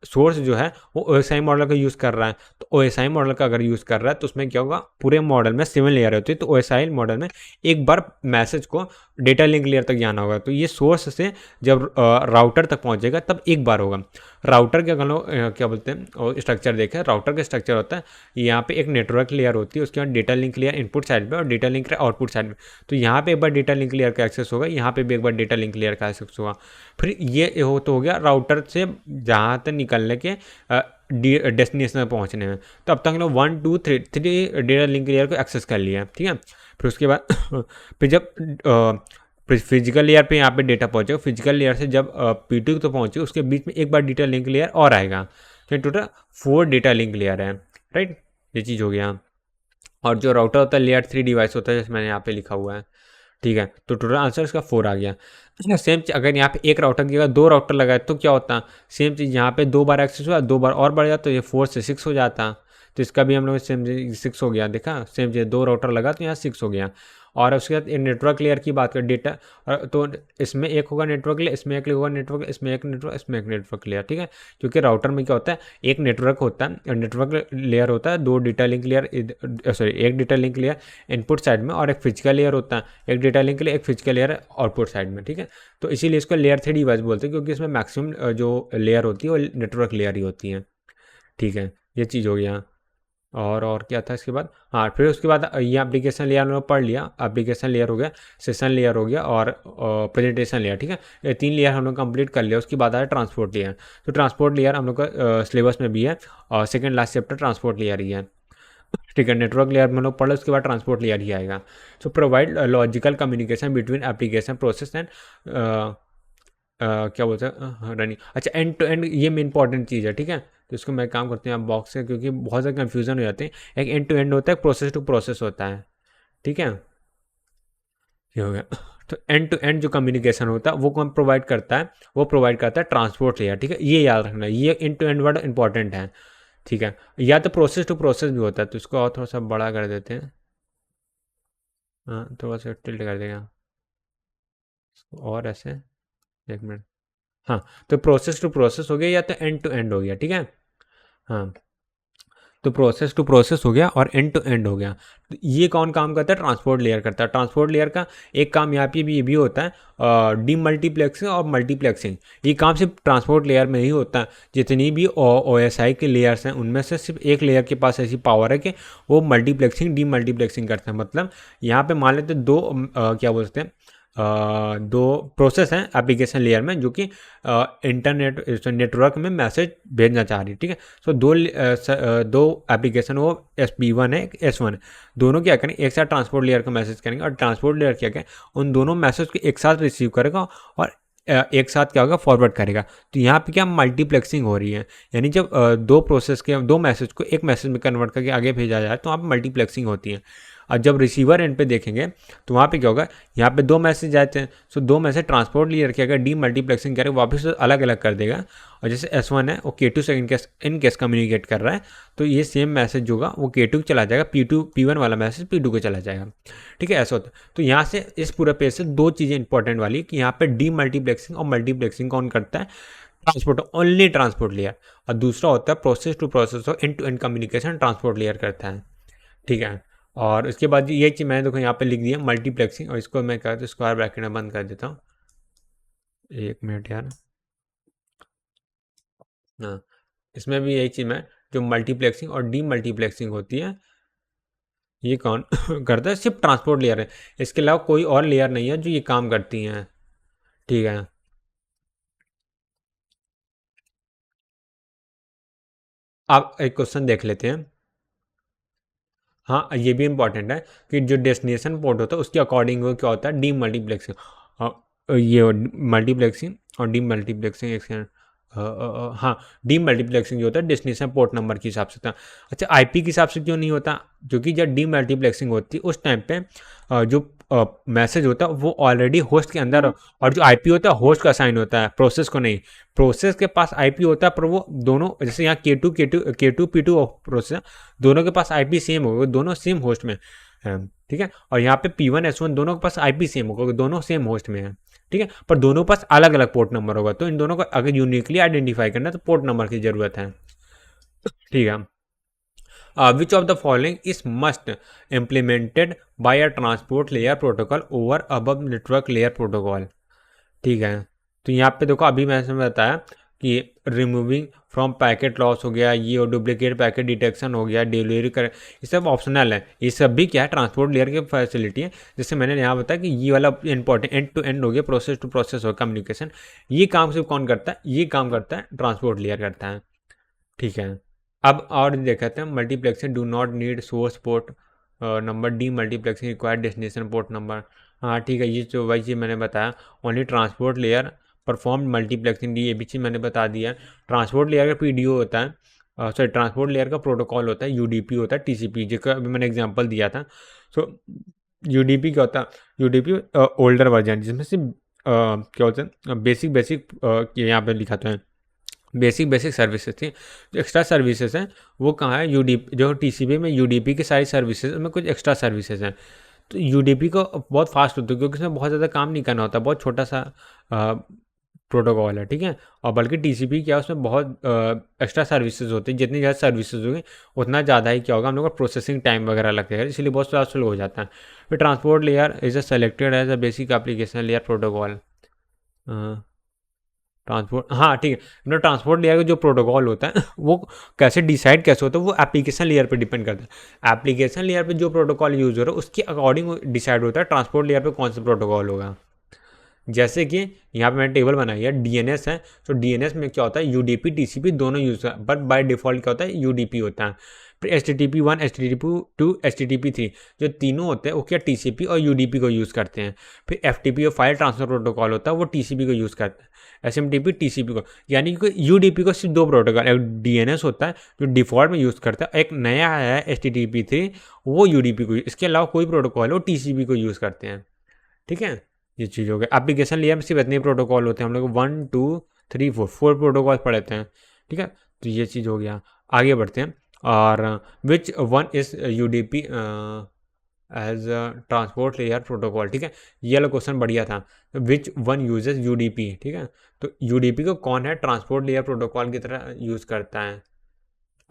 सोर्स जो है वो OSI मॉडल का यूज़ कर रहा है, तो OSI मॉडल का अगर यूज़ कर रहा है तो उसमें क्या होगा, पूरे मॉडल में 7 लेयर होती है, तो OSI मॉडल में एक बार मैसेज को डेटा लिंक लेयर तक जाना होगा। तो ये सोर्स से जब राउटर तक पहुंचेगा तब एक बार होगा। राउटर के अगर क्या बोलते हैं स्ट्रक्चर देखें, राउटर का स्ट्रक्चर होता है, यहाँ पे एक नेटवर्क लेयर होती है, उसके बाद data link layer input side में और data link layer output side में। तो यहाँ पे एक बार डेटा लिंक लेयर का एक्सेस होगा, यहाँ पे भी एक बार डेटा लिंक लेयर का एक्सेस होगा। फिर ये हो गया राउटर से जहाँ तक निकलने के डेस्टिनेशन में पहुँचने में। तो अब तक हम लोग 1 2 3 डेटा लिंक लेयर को एक्सेस कर लिया, ठीक है। फिर उसके बाद फिर जब फिजिकल लेयर पे यहाँ पे डेटा पहुँचेगा, फिजिकल लेयर से जब P2 तो पहुँचे उसके बीच में एक बार डेटा लिंक लेयर और आएगा, तो टोटल 4 डेटा लिंक लेयर है, राइट। ये चीज़ हो गया। और जो राउटर होता है लेयर 3 डिवाइस होता है, जैसे मैंने यहाँ पे लिखा हुआ है, ठीक है। तो टोटल आंसर इसका 4 आ गया। सेम चीज अगर यहाँ पे एक राउटर की जगह 2 राउटर लगाए तो क्या होता, सेम चीज़ यहाँ पे 2 बार एक्सेस हुआ, 2 बार और बढ़ जाता, तो ये 4 से 6 हो जाता। तो इसका भी हम लोग सेम 6 हो गया, देखा, सेम चीज़ 2 राउटर लगा तो यहाँ 6 हो गया। और उसके बाद नेटवर्क लेयर की बात करें, डेटा तो इसमें एक होगा नेटवर्क लेयर, इसमें एक होगा नेटवर्क, इसमें एक नेटवर्क, इसमें एक नेटवर्क लेयर, ठीक है। क्योंकि राउटर में क्या होता है, एक नेटवर्क होता है, नेटवर्क लेयर होता है, 2 डेटा लिंक लेयर, सॉरी एक data link layer input side में और एक फिजिकल लेयर होता है, एक डेटा लिंक लेयर एक फिजिकल लेयर आउटपुट साइड में, ठीक है। तो इसीलिए इसको लेयर 3 डिवाइस बोलते हैं, क्योंकि इसमें मैक्सिमम जो लेयर होती है वो नेटवर्क लेयर ही होती है, ठीक है। ये चीज़ हो गया। और क्या था इसके बाद, हाँ, फिर उसके बाद ये एप्लीकेशन लेयर हम लोग पढ़ लिया। एप्लीकेशन लेयर हो गया, सेशन लेयर हो गया और प्रेजेंटेशन लेयर, ठीक है। ये 3 लेयर हम लोग कंप्लीट कर लिया। उसके बाद आया ट्रांसपोर्ट लेयर। तो ट्रांसपोर्ट लेयर हम लोग का सिलेबस में भी है और second last chapter transport layer ही है, ठीक है। नेटवर्क लेयर में हम लोग पढ़े, उसके बाद ट्रांसपोर्ट लेयर ही आएगा। So provide logical communication between application process and क्या बोलते हैं रनिंग। अच्छा, एंड टू एंड ये मेन इंपॉर्टेंट चीज़ है, ठीक है। तो इसको मैं काम करते हैं आप बॉक्स से, क्योंकि बहुत ज़्यादा कन्फ्यूजन हो जाते हैं। एक एंड टू एंड होता है, प्रोसेस टू प्रोसेस होता है, ठीक है। ये हो गया। तो एंड टू एंड जो कम्युनिकेशन होता है वो कौन प्रोवाइड करता है, वो प्रोवाइड करता है ट्रांसपोर्ट लेयर, ठीक है। ये याद रखना, ये end to end word important है, ठीक है। या तो प्रोसेस टू प्रोसेस भी होता है, तो इसको और थोड़ा सा बड़ा कर देते हैं, हाँ, थोड़ा सा टिल्ट कर देगा और ऐसे, एक मिनट, हाँ। तो प्रोसेस टू प्रोसेस हो गया या तो एंड टू एंड हो गया, ठीक है। हाँ, तो प्रोसेस टू प्रोसेस हो गया और एंड टू एंड हो गया। तो ये कौन काम करता है, ट्रांसपोर्ट लेयर करता है। ट्रांसपोर्ट लेयर का एक काम यहाँ पे भी ये भी होता है, डीमल्टीप्लेक्सिंग और मल्टीप्लेक्सिंग। ये काम सिर्फ ट्रांसपोर्ट लेयर में ही होता है। जितनी भी OSI के लेयर्स हैं उनमें से सिर्फ एक लेयर के पास ऐसी पावर है कि वो मल्टीप्लेक्सिंग डीमल्टीप्लेक्सिंग करता है। मतलब यहाँ पे मान लेते 2 क्या बोलते हैं, 2 प्रोसेस हैं एप्लीकेशन लेयर में जो कि इंटरनेट नेटवर्क में मैसेज भेजना चाह रही है, ठीक है। सो 2 एप्लीकेशन, वो SB1 है, S1 है, दोनों क्या करेंगे, एक साथ ट्रांसपोर्ट लेयर का मैसेज करेंगे और ट्रांसपोर्ट लेयर क्या करें, उन दोनों मैसेज को एक साथ रिसीव करेगा और एक साथ क्या होगा, फॉरवर्ड करेगा। तो यहाँ पे क्या मल्टीप्लेक्सिंग हो रही है, यानी जब 2 प्रोसेस के 2 मैसेज को एक मैसेज में कन्वर्ट करके आगे भेजा जाए तो वहाँ पर मल्टीप्लेक्सिंग होती है। और जब रिसीवर एंड पे देखेंगे तो वहाँ पे क्या होगा, यहाँ पे 2 मैसेज आते हैं। सो 2 मैसेज ट्रांसपोर्ट लेयर के अगर डी मल्टीप्लेक्सिंग करें वापस अलग अलग कर देगा, और जैसे S1 है वो K2 से इन केस कम्युनिकेट कर रहा है, तो ये सेम मैसेज होगा वो K2 चला जाएगा, P1 वाला मैसेज P2 को चला जाएगा। ठीक है, ऐसा होता है। तो यहाँ से इस पूरे पेज से 2 चीज़ें इंपॉर्टेंट वाली कि यहाँ पे डी मल्टीप्लेक्सिंग और मल्टीप्लेक्सिंग कौन करता है, ट्रांसपोर्ट, ओनली ट्रांसपोर्ट लेयर, और दूसरा होता है प्रोसेस टू प्रोसेस और end to end communication transport layer करता है। ठीक है, और इसके बाद ये चीज़ मैंने देखो यहाँ पे लिख दिया मल्टीप्लेक्सिंग, और इसको मैं कहता हूँ स्क्वायर ब्रैकेट में बंद कर देता हूँ। 1 मिनट यार, हाँ, इसमें भी यही चीज़ मैं जो मल्टीप्लेक्सिंग और डी मल्टीप्लेक्सिंग होती है ये कौन करता है, सिर्फ ट्रांसपोर्ट लेयर है, इसके अलावा कोई और लेयर नहीं है जो ये काम करती हैं। ठीक है, आप एक क्वेश्चन देख लेते हैं। हाँ, ये भी इंपॉर्टेंट है कि जो डेस्टिनेशन पोर्ट होता है उसके अकॉर्डिंग वो क्या होता है, डी मल्टीप्लेक्सिंग। ये मल्टीप्लेक्सिंग और डी मल्टीप्लेक्सिंग एक सेकंड, हाँ, डी मल्टीप्लेक्सिंग जो होता है डेस्टिनेशन पोर्ट नंबर के हिसाब से होता है। अच्छा, आईपी के हिसाब से क्यों नहीं होता, क्योंकि जब डी मल्टीप्लेक्सिंग होती है उस टाइम पे जो मैसेज होता है वो ऑलरेडी होस्ट के अंदर, और जो आईपी होता है होस्ट का असाइन होता है, प्रोसेस को नहीं। प्रोसेस के पास आईपी होता है पर वो दोनों, जैसे यहाँ के टू P2 प्रोसेस, दोनों के पास आईपी सेम होगा, दोनों सेम होस्ट में है। ठीक है, और यहाँ पे P1 S1 दोनों के पास आईपी सेम होगा, दोनों सेम होस्ट में है। ठीक है, पर दोनों के पास अलग अलग पोर्ट नंबर होगा, तो इन दोनों को अगर यूनिकली आइडेंटिफाई करना है तो पोर्ट नंबर की जरूरत है। ठीक है, which of the following is must implemented by a transport layer protocol over above network layer protocol। ठीक है, तो यहाँ पे देखो अभी मैंने बताया कि रिमूविंग फ्रॉम पैकेट लॉस हो गया, ये और डुप्लीकेट पैकेट डिटेक्शन हो गया, डिलीवरी कर, ये सब ऑप्शनल है। ये सब भी क्या है, ट्रांसपोर्ट लेयर की फैसिलिटी है। जैसे मैंने यहाँ बताया कि ये वाला इंपॉर्टेंट एंड टू एंड हो गया, प्रोसेस टू प्रोसेस हो कम्युनिकेशन, ये काम सिर्फ कौन करता है, ये काम करता है ट्रांसपोर्ट लेयर करता है। ठीक है, अब और देखते हैं multiplexing do not need source port number, D multiplexing required destination port number. हाँ ठीक है, ये जो वही चीज़ मैंने बताया, only transport layer perform multiplexing, D ये भी चीज़ मैंने बता दिया। ट्रांसपोर्ट लेयर का पीडीओ होता है, सॉरी ट्रांसपोर्ट लेयर का प्रोटोकॉल होता है यूडीपी होता है, टीसीपी जिसका अभी मैंने एग्जांपल दिया था। सो यूडीपी क्या होता है, यूडीपी ओल्डर वर्जन जिसमें से क्या होता है बेसिक यहाँ पे लिखा तो है बेसिक सर्विसेज थी। जो एक्स्ट्रा सर्विसेज हैं वो कहाँ है, यूडीपी जो टीसीपी में यूडीपी की सारी सर्विसेज में कुछ एक्स्ट्रा सर्विसेज हैं। तो यूडीपी को बहुत फास्ट होता है क्योंकि उसमें बहुत ज़्यादा काम नहीं करना होता, बहुत छोटा सा प्रोटोकॉल है। ठीक है, और बल्कि टीसीपी क्या उसमें बहुत एक्स्ट्रा सर्विसेज होती है, जितनी ज़्यादा सर्विसेज होगी उतना ज़्यादा ही क्या होगा हम लोग का प्रोसेसिंग टाइम वगैरह लगेगा, इसलिए बहुत ज़्यादा स्लो हो जाता है। फिर transport layer is a selected as a basic application layer protocol. Transport, हाँ ठीक है, मतलब ट्रांसपोर्ट लेयर का जो प्रोटोकॉल होता है वो कैसे डिसाइड कैसे होता है, वो एप्लीकेशन लेयर पे डिपेंड करता है। एप्लीकेशन लेयर पे जो प्रोटोकॉल यूज़ हो रहा है उसके अकॉर्डिंग डिसाइड होता है ट्रांसपोर्ट लेयर पे कौन सा प्रोटोकॉल होगा। जैसे कि यहाँ पे मैंने टेबल बनाई है, डीएनएस है, तो डीएनएस में क्या होता है यूडीपी टीसीपी दोनों यूज है, बट बाय डिफॉल्ट क्या होता है यूडीपी होता है। फिर HTTP1 HTTP2 HTTP3 जो तीनों होते हैं वो क्या टीसीपी और यूडीपी को यूज़ करते हैं। फिर FTP और फाइल ट्रांसफर प्रोटोकॉल होता है वो टीसीपी को यूज़ करता है, SMTP टीसीपी को, यानी कि यूडीपी को सिर्फ 2 प्रोटोकॉल, एक डीएनएस होता है जो डिफॉल्ट में यूज़ करता है, एक नया है HTTP3 वो यूडीपी को, इसके अलावा कोई प्रोटोकॉल वो टीसीपी को यूज़ करते हैं। ठीक है, ये चीज़ हो गया। एप्लीकेशन लेयर में सिर्फ इतने प्रोटोकॉल होते हैं, हम लोग 1 2 3 4 प्रोटोकॉल पढ़ते हैं। ठीक है, तो ये चीज़ हो गया। आगे बढ़ते हैं, और which one is UDP as transport layer protocol. ठीक है, ये वाला क्वेश्चन बढ़िया था, विच वन यूजेस यूडीपी। ठीक है, तो यूडीपी को कौन है ट्रांसपोर्ट लेयर प्रोटोकॉल की तरह यूज़ करता है।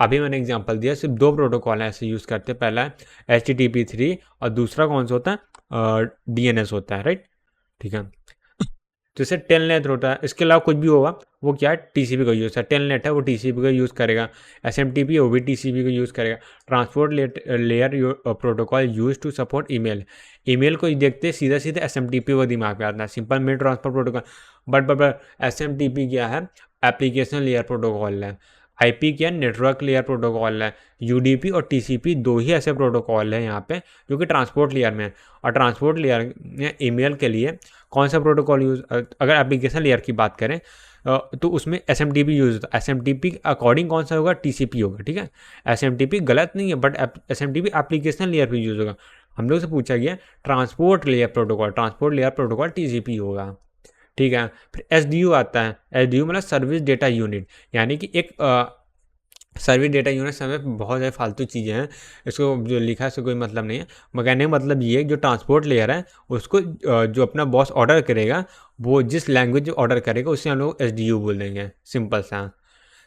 अभी मैंने एग्जांपल दिया, सिर्फ 2 प्रोटोकॉल ऐसे यूज़ करते हैं, पहला है HTTP3 और दूसरा कौन सा होता है DNS होता है, राइट। ठीक है, जैसे टेलनेट होता है, इसके अलावा कुछ भी होगा वो क्या है टीसीपी का यूज़ है, टेलनेट है वो टीसीपी का यूज़ करेगा, SMTP वो भी टीसीपी का यूज़ करेगा। Transport layer protocol use to support email को देखते सीधा SMTP वो दिमाग में आता है, simple mail transfer protocol. But SMTP क्या है, एप्लीकेशन लेयर प्रोटोकॉल है। IP क्या नेटवर्क लेयर प्रोटोकॉल है। UDP और TCP 2 ही ऐसे प्रोटोकॉल है यहाँ पे जो कि ट्रांसपोर्ट लेयर में है। और ट्रांसपोर्ट लेयर में ईमेल के लिए कौन सा प्रोटोकॉल यूज़, अगर एप्लीकेशन लेयर की बात करें तो उसमें SMTP यूज़ होता है। SMTP अकॉर्डिंग कौन सा होगा, TCP होगा। ठीक है, SMTP गलत नहीं है, बट SMTP एप्लीकेशन लेयर पर यूज़ होगा। हम लोग से पूछा गया transport layer protocol, transport layer protocol TCP होगा, ठीक है। फिर एसडीयू आता है, एसडीयू मतलब सर्विस डेटा यूनिट, यानी कि एक सर्विस डेटा यूनिट में बहुत सारे फालतू चीज़ें हैं, इसको जो लिखा है इसको कोई मतलब नहीं है, मगर कहने का मतलब ये है जो ट्रांसपोर्ट लेयर है उसको जो अपना बॉस ऑर्डर करेगा वो जिस लैंग्वेज ऑर्डर करेगा उसे हम लोग एसडीयू बोल देंगे, सिंपल सा।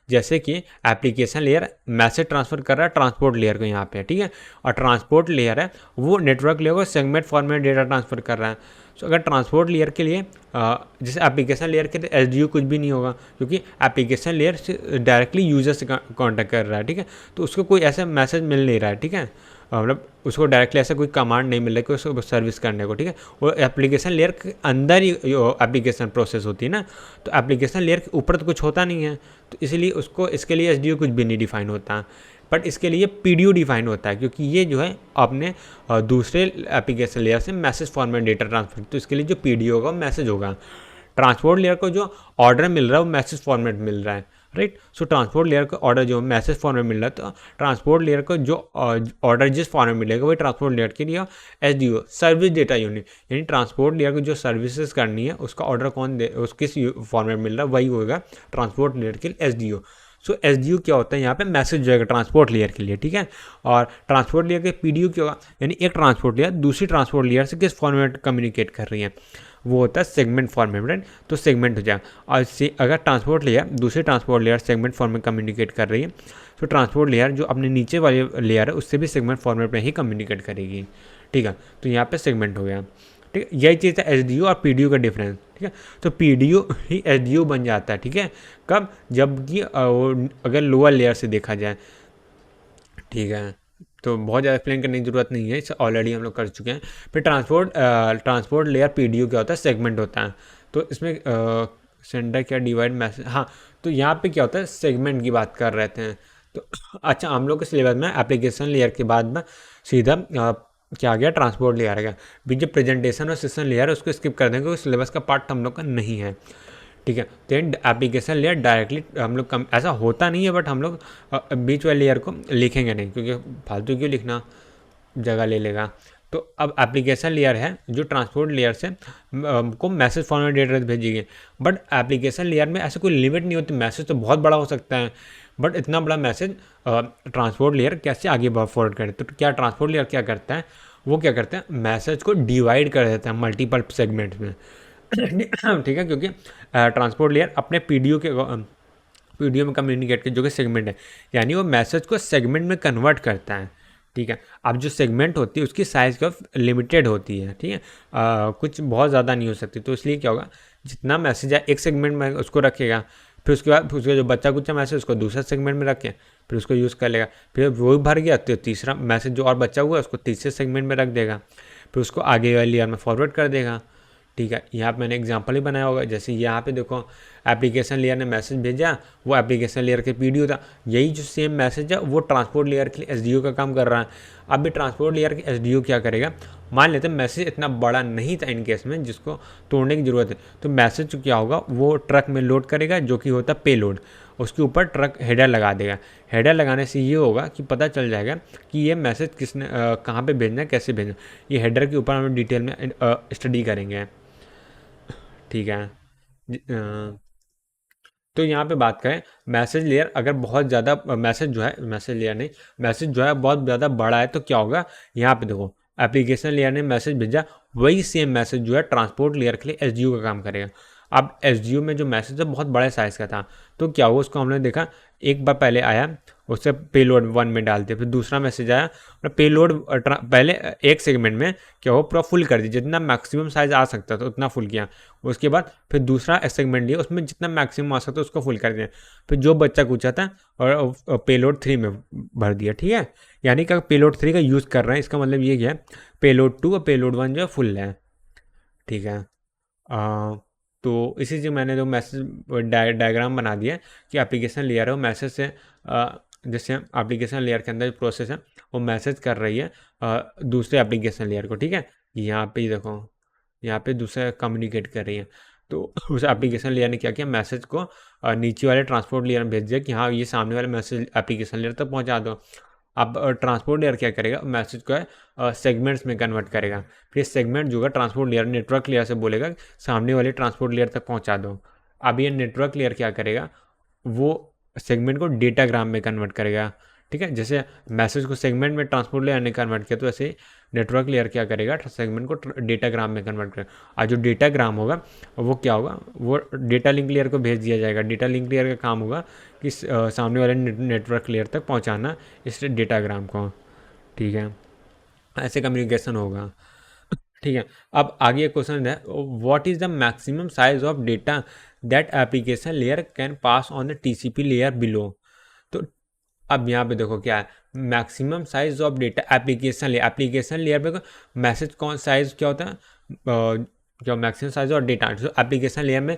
जैसे कि एप्लीकेशन लेयर मैसेज ट्रांसफर कर रहा है ट्रांसपोर्ट लेयर को यहाँ पे, ठीक है, और ट्रांसपोर्ट लेयर है वो नेटवर्क लेयर को सेगमेंट फॉर्मेट डेटा ट्रांसफर कर रहा है। सो अगर ट्रांसपोर्ट लेयर के लिए जैसे एप्लीकेशन लेयर के लिए एसडीयू कुछ भी नहीं होगा, क्योंकि एप्लीकेशन लेयर से डायरेक्टली यूजर से कॉन्टैक्ट कर रहा है, ठीक है, तो उसको कोई ऐसा मैसेज मिल नहीं रहा है, ठीक है, मतलब उसको डायरेक्टली ऐसा कोई कमांड नहीं मिल रहा है कि उसको सर्विस करने को, ठीक है, वो एप्लीकेशन लेयर के अंदर ही एप्लीकेशन प्रोसेस होती है ना, तो एप्लीकेशन लेयर के ऊपर तो कुछ होता नहीं है, तो इसलिए उसको इसके लिए एसडीयू कुछ भी नहीं डिफाइन होता है, बट इसके लिए पीडीयू डिफाइन होता है, क्योंकि ये जो है अपने दूसरे एप्लीकेशन लेयर से मैसेज फॉर्मेट डेटा ट्रांसफर, तो इसके लिए जो पीडीयू होगा मैसेज होगा। ट्रांसपोर्ट लेयर को जो ऑर्डर मिल रहा है वो मैसेज फॉर्मेट मिल रहा है, राइट। सो ट्रांसपोर्ट लेयर को ऑर्डर जो मैसेज फॉर्मेट मिल रहा है, तो ट्रांसपोर्ट लेयर को जो ऑर्डर जिस फॉर्मेट मिलेगा वही ट्रांसपोर्ट लेयर के लिए एसडीओ सर्विस डेटा यूनिट, यानी ट्रांसपोर्ट लेयर को जो सर्विसेज करनी है उसका ऑर्डर कौन दे, उस किस फॉर्मेट मिल रहा है वही होगा ट्रांसपोर्ट लेयर के लिए एसडीओ। सो एसडीयू क्या होता है, यहाँ पे मैसेज जाएगा ट्रांसपोर्ट लेयर के लिए, ठीक है, और ट्रांसपोर्ट लेयर के पीडीयू क्या होगा, यानी एक ट्रांसपोर्ट लेयर दूसरी ट्रांसपोर्ट लेयर से किस फॉर्मेट कम्युनिकेट कर रही है, वो होता है सेगमेंट फॉर्मेट, राइट, तो सेगमेंट हो जाएगा। और अगर ट्रांसपोर्ट लेयर दूसरी ट्रांसपोर्ट लेयर सेगमेंट फॉर्मेट में कम्युनिकेट कर रही है, तो ट्रांसपोर्ट लेयर जो अपने नीचे वाली लेयर है उससे भी सेगमेंट फॉर्मेट में ही कम्युनिकेट करेगी, ठीक है, तो यहाँ पे सेगमेंट हो गया, ठीक है। यही चीज़ है एसडीयू और पीडीयू का डिफरेंस, ठीक है, तो पीडीयू ही एसडीयू बन जाता है, ठीक है, कब, जबकि अगर लोअर लेयर से देखा जाए, ठीक है, तो बहुत ज़्यादा एक्सप्लेन करने की ज़रूरत नहीं है, इसे ऑलरेडी हम लोग कर चुके हैं। फिर ट्रांसपोर्ट लेयर पीडीयू क्या होता है, सेगमेंट होता है, तो इसमें सेंडर क्या डिवाइड मैसेज, हाँ, तो यहाँ पे क्या होता है सेगमेंट की बात कर रहे थे, तो अच्छा हम लोग के सिलेबस में एप्लीकेशन लेयर के बाद में सीधा क्या आ गया ट्रांसपोर्ट लेयर आ गया, बीच जो प्रेजेंटेशन और सेशन लेयर है उसको स्किप कर देंगे क्योंकि सिलेबस का पार्ट हम लोग का नहीं है, ठीक है। तो एप्लीकेशन लेयर डायरेक्टली हम लोग कम ऐसा होता नहीं है, बट हम लोग बीच वाले लेयर को लिखेंगे नहीं, क्योंकि फालतू क्यों लिखना, जगह ले लेगा। तो अब एप्लीकेशन लेयर है जो ट्रांसपोर्ट लेयर से को मैसेज फॉर्मेट डेटा भेजेगी, बट एप्लीकेशन लेयर में ऐसे कोई लिमिट नहीं होती, मैसेज तो बहुत बड़ा हो सकता है, बट इतना बड़ा मैसेज ट्रांसपोर्ट लेयर कैसे आगे फॉरवर्ड करे, तो क्या ट्रांसपोर्ट लेयर क्या करता है, वो क्या करता है मैसेज को डिवाइड कर देता है मल्टीपल सेगमेंट्स में, ठीक है, क्योंकि ट्रांसपोर्ट लेयर अपने पीडीयू में कम्युनिकेट के जो कि सेगमेंट है, यानी वो मैसेज को सेगमेंट में कन्वर्ट करता है, ठीक है। अब जो सेगमेंट होती है उसकी साइज़ का लिमिटेड होती है, ठीक है, कुछ बहुत ज़्यादा नहीं हो सकती, तो इसलिए क्या होगा जितना मैसेज है एक सेगमेंट में उसको रखेगा, फिर उसके बाद उसका जो बच्चा कुछ मैसेज उसको दूसरा सेगमेंट में रखें, फिर उसको यूज़ कर लेगा, फिर वो भर गया तो तीसरा मैसेज जो और बचा हुआ है उसको तीसरे सेगमेंट में रख देगा, फिर उसको आगे वाली लेयर में फॉरवर्ड कर देगा, ठीक है। यहाँ पे मैंने एग्जांपल ही बनाया होगा, जैसे यहाँ पे देखो एप्लीकेशन लेयर ने मैसेज भेजा, वो एप्लीकेशन लेयर के पीडीयू था, यही जो सेम मैसेज है वो ट्रांसपोर्ट लेयर के लिए एसडीयू का काम कर रहा है। अब भी ट्रांसपोर्ट लेयर के एसडीयू क्या करेगा, मान लेते हैं मैसेज इतना बड़ा नहीं था इन केस में जिसको तोड़ने की ज़रूरत है, तो मैसेज क्या होगा वो ट्रक में लोड करेगा जो कि होता है पे लोड, उसके ऊपर ट्रक हेडर लगा देगा, हेडर लगाने से ये होगा कि पता चल जाएगा कि ये मैसेज किसने कहाँ पे भेजना है, कैसे भेजना, ये हेडर के ऊपर हम डिटेल में स्टडी करेंगे, ठीक है। तो यहाँ पे बात करें मैसेज लेयर, अगर बहुत ज़्यादा मैसेज जो है मैसेज लेयर नहीं मैसेज जो है बहुत ज़्यादा बड़ा है तो क्या होगा, यहाँ पे देखो एप्लीकेशन लेयर ने मैसेज भेजा, वही सेम मैसेज जो है ट्रांसपोर्ट लेयर के लिए एसडीयू का काम करेगा। अब एसडीयू में जो मैसेज है बहुत बड़े साइज़ का था, तो क्या हुआ उसको हमने देखा एक बार पहले आया उससे पेलोड 1 में डालते, फिर दूसरा मैसेज आया और पेलोड पहले एक सेगमेंट में क्या हो पूरा फुल कर दिया, जितना मैक्सिमम साइज आ सकता था उतना फुल किया, उसके बाद फिर दूसरा सेगमेंट लिया उसमें जितना मैक्सिमम आ सकता उसको फुल कर दिया, फिर जो बच्चा पूछा था और पेलोड 3 में भर दिया, ठीक है। यानी कि पेलोड 3 का यूज़ कर रहे हैं, इसका मतलब ये क्या है पेलोड 2 और पेलोड 1 जो है फुल है, ठीक है। तो इसी से मैंने जो मैसेज डायग्राम बना दिया कि एप्लीकेशन लेयर है वो मैसेज से जैसे एप्लीकेशन लेयर के अंदर जो प्रोसेस है वो मैसेज कर रही है दूसरे एप्लीकेशन लेयर को, ठीक है। यहाँ पे देखो यहाँ पे दूसरा कम्युनिकेट कर रही है, तो उस एप्लीकेशन लेयर ने क्या किया मैसेज को नीचे वाले ट्रांसपोर्ट लेयर में भेज दिया कि हाँ ये सामने वाले मैसेज एप्लीकेशन लेयर तक पहुँचा दो, अब ट्रांसपोर्ट लेयर क्या करेगा, मैसेज को है सेगमेंट्स में कन्वर्ट करेगा। फिर सेगमेंट जो है ट्रांसपोर्ट लेयर नेटवर्क लेयर से बोलेगा सामने वाले ट्रांसपोर्ट लेयर तक पहुंचा दो। अब ये नेटवर्क लेयर क्या करेगा, वो सेगमेंट को डेटाग्राम में कन्वर्ट करेगा। ठीक है, जैसे मैसेज को सेगमेंट में ट्रांसपोर्ट लेयर ने कन्वर्ट किया, तो ऐसे नेटवर्क लेयर क्या करेगा, सेगमेंट को डेटाग्राम में कन्वर्ट करेगा। और जो डेटाग्राम होगा वो क्या होगा, वो डेटा लिंक लेयर को भेज दिया जाएगा। डेटा लिंक लेयर का काम होगा कि सामने वाले नेटवर्क लेयर तक पहुंचाना इस डेटाग्राम को। ठीक है, ऐसे कम्युनिकेशन होगा। ठीक है, अब आगे एक क्वेश्चन है, what is the maximum size of data that application layer can pass on the TCP layer below. तो अब यहाँ पे देखो क्या है, maximum size of data application layer पे मैसेज कौन साइज क्या होता है, क्या मैक्सिमम साइज और डेटा। तो एप्लीकेशन लेयर में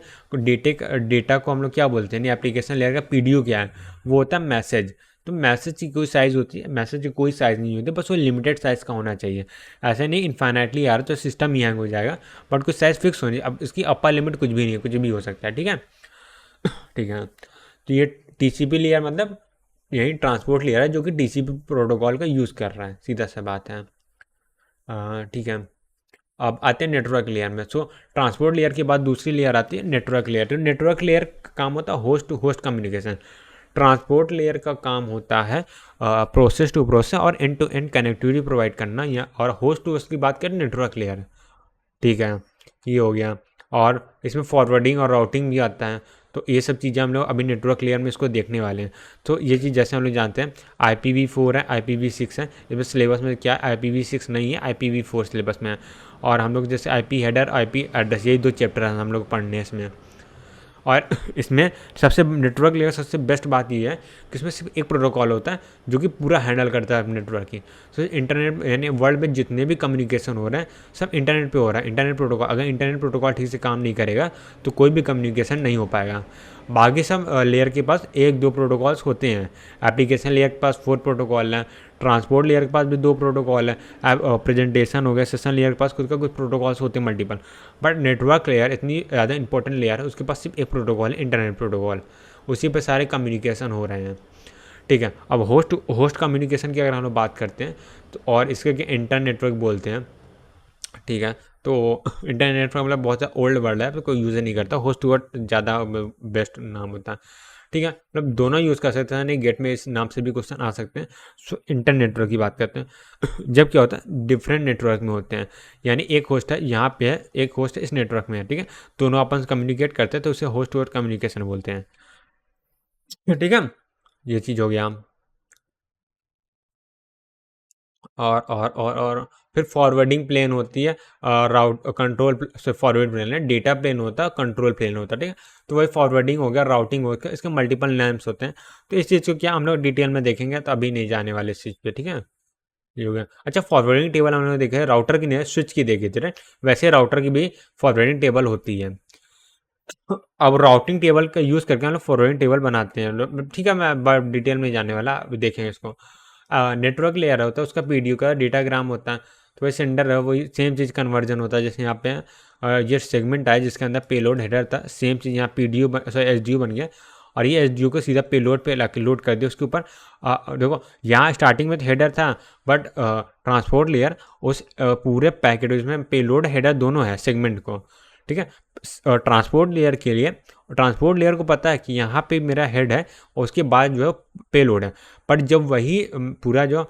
डेटा को हम लोग क्या बोलते हैं, एप्लीकेशन लेयर का पीडीयू क्या है, वो होता है मैसेज। तो मैसेज की कोई साइज़ होती है, मैसेज की कोई साइज़ नहीं होती, बस वो लिमिटेड साइज़ का होना चाहिए। ऐसे नहीं इन्फाइनाइटली आ रहा तो सिस्टम ही हैंग हो जाएगा, बट कुछ साइज़ फिक्स होनी। अब इसकी अपर लिमिट कुछ भी नहीं है, कुछ भी हो सकता है। ठीक है, ठीक है। तो ये टीसीपी लेयर मतलब यही ट्रांसपोर्ट लेयर है जो कि टीसीपी प्रोटोकॉल का यूज़ कर रहा है, सीधा सा बात है। ठीक है, अब आते हैं नेटवर्क लेयर में। सो ट्रांसपोर्ट लेयर के बाद दूसरी लेयर आती है नेटवर्क लेयर। तो नेटवर्क लेयर का काम होता है host to host communication. Transport layer का काम होता है प्रोसेस टू प्रोसेस और end to end connectivity provide करना, या और होस्ट टू होस्ट की बात करें नेटवर्क लेयर। ठीक है, ये हो गया। और इसमें फॉरवर्डिंग और राउटिंग भी आता है। तो ये सब चीज़ें हम लोग अभी नेटवर्क लेयर में इसको देखने वाले हैं। तो ये चीज़ जैसे हम लोग जानते हैं IPv4 है, IPv6 है। इसमें सिलेबस में क्या है, IPv6 नहीं है, IPv4 सिलेबस में है। और हम लोग जैसे IP हेडर, IP एड्रेस, यही 2 चैप्टर हैं हम लोग पढ़ने हैं इसमें। और इसमें सबसे नेटवर्क लेयर सबसे बेस्ट बात ये है कि इसमें सिर्फ एक प्रोटोकॉल होता है जो कि पूरा हैंडल करता है नेटवर्क की। तो इंटरनेट यानी वर्ल्ड में जितने भी कम्युनिकेशन हो रहे हैं सब इंटरनेट पे हो रहा है। इंटरनेट प्रोटोकॉल, अगर इंटरनेट प्रोटोकॉल ठीक से काम नहीं करेगा तो कोई भी कम्युनिकेशन नहीं हो पाएगा। बाकी सब लेयर के पास 1-2 प्रोटोकॉल्स होते हैं। एप्लीकेशन लेयर के पास 4 प्रोटोकॉल हैं, ट्रांसपोर्ट लेयर के पास भी 2 प्रोटोकॉल है, प्रेजेंटेशन हो गया, सेशन लेयर के पास खुद का कुछ प्रोटोकॉल्स होते हैं मल्टीपल। बट नेटवर्क लेयर इतनी ज़्यादा इंपॉर्टेंट लेयर है, उसके पास सिर्फ एक प्रोटोकॉल है, इंटरनेट प्रोटोकॉल। उसी पर सारे कम्युनिकेशन हो रहे हैं। ठीक है, अब होस्ट कम्युनिकेशन की अगर हम लोग बात करते हैं तो, और इसके इंटर नेटवर्क बोलते हैं। ठीक है, तो इंटरनेट नेटवर्क मतलब बहुत सा ओल्ड वर्ड है, तो कोई यूज़ नहीं करता। होस्ट टू होस्ट ज़्यादा बेस्ट नाम होता है। ठीक है, मतलब दोनों यूज़ कर सकते हैं, नहीं गेट में इस नाम से भी क्वेश्चन आ सकते हैं। सो इंटर नेटवर्क की बात करते हैं। जब क्या होता है, डिफरेंट नेटवर्क में होते हैं, यानी एक होस्ट है यहाँ पे है, एक होस्ट है इस नेटवर्क में है। ठीक है, दोनों आपस कम्युनिकेट करते हैं तो उसे होस्ट टू होस्ट कम्युनिकेशन बोलते हैं। ठीक है, ये चीज़ हो गया। और फिर फॉरवर्डिंग प्लेन होती है, राउट कंट्रोल से फॉरवर्ड प्लेन है, डेटा प्लेन होता है, कंट्रोल प्लेन होता है। ठीक है, तो वही फॉरवर्डिंग हो गया, राउटिंग हो गया, इसके मल्टीपल नेम्स होते हैं। तो इस चीज़ को क्या हम लोग डिटेल में देखेंगे, तो अभी नहीं जाने वाले इस चीज़ पे। ठीक है, ये हो गया। अच्छा, फॉरवर्डिंग टेबल हम लोग देखा है, राउटर की नहीं, स्विच की देखी थी, राइट। वैसे राउटर की भी फॉरवर्डिंग टेबल होती है। अब राउटिंग टेबल का यूज़ करके हम लोग फॉरवर्डिंग टेबल बनाते हैं। ठीक है, मैं डिटेल में जाने वाला, अभी देखेंगे इसको। नेटवर्क लेयर होता है, उसका पीडीयू का डेटाग्राम होता है। तो वही सेंडर है, वही सेम चीज़ कन्वर्जन होता है। जैसे यहाँ पे ये सेगमेंट आया जिसके अंदर पेलोड हेडर था, सेम चीज़ यहाँ पीडीयू एसडीयू बन गया, और ये एसडीयू को सीधा पेलोड पे लाके लोड कर दिया उसके ऊपर। देखो यहाँ स्टार्टिंग में तो हेडर था, बट ट्रांसपोर्ट लेयर उस पूरे पैकेट उसमें पेलोड हेडर दोनों है सेगमेंट को। ठीक है, ट्रांसपोर्ट लेयर के लिए, ट्रांसपोर्ट लेयर को पता है कि यहाँ पे मेरा हेड है और उसके बाद जो है पेलोड है। पर जब वही पूरा जो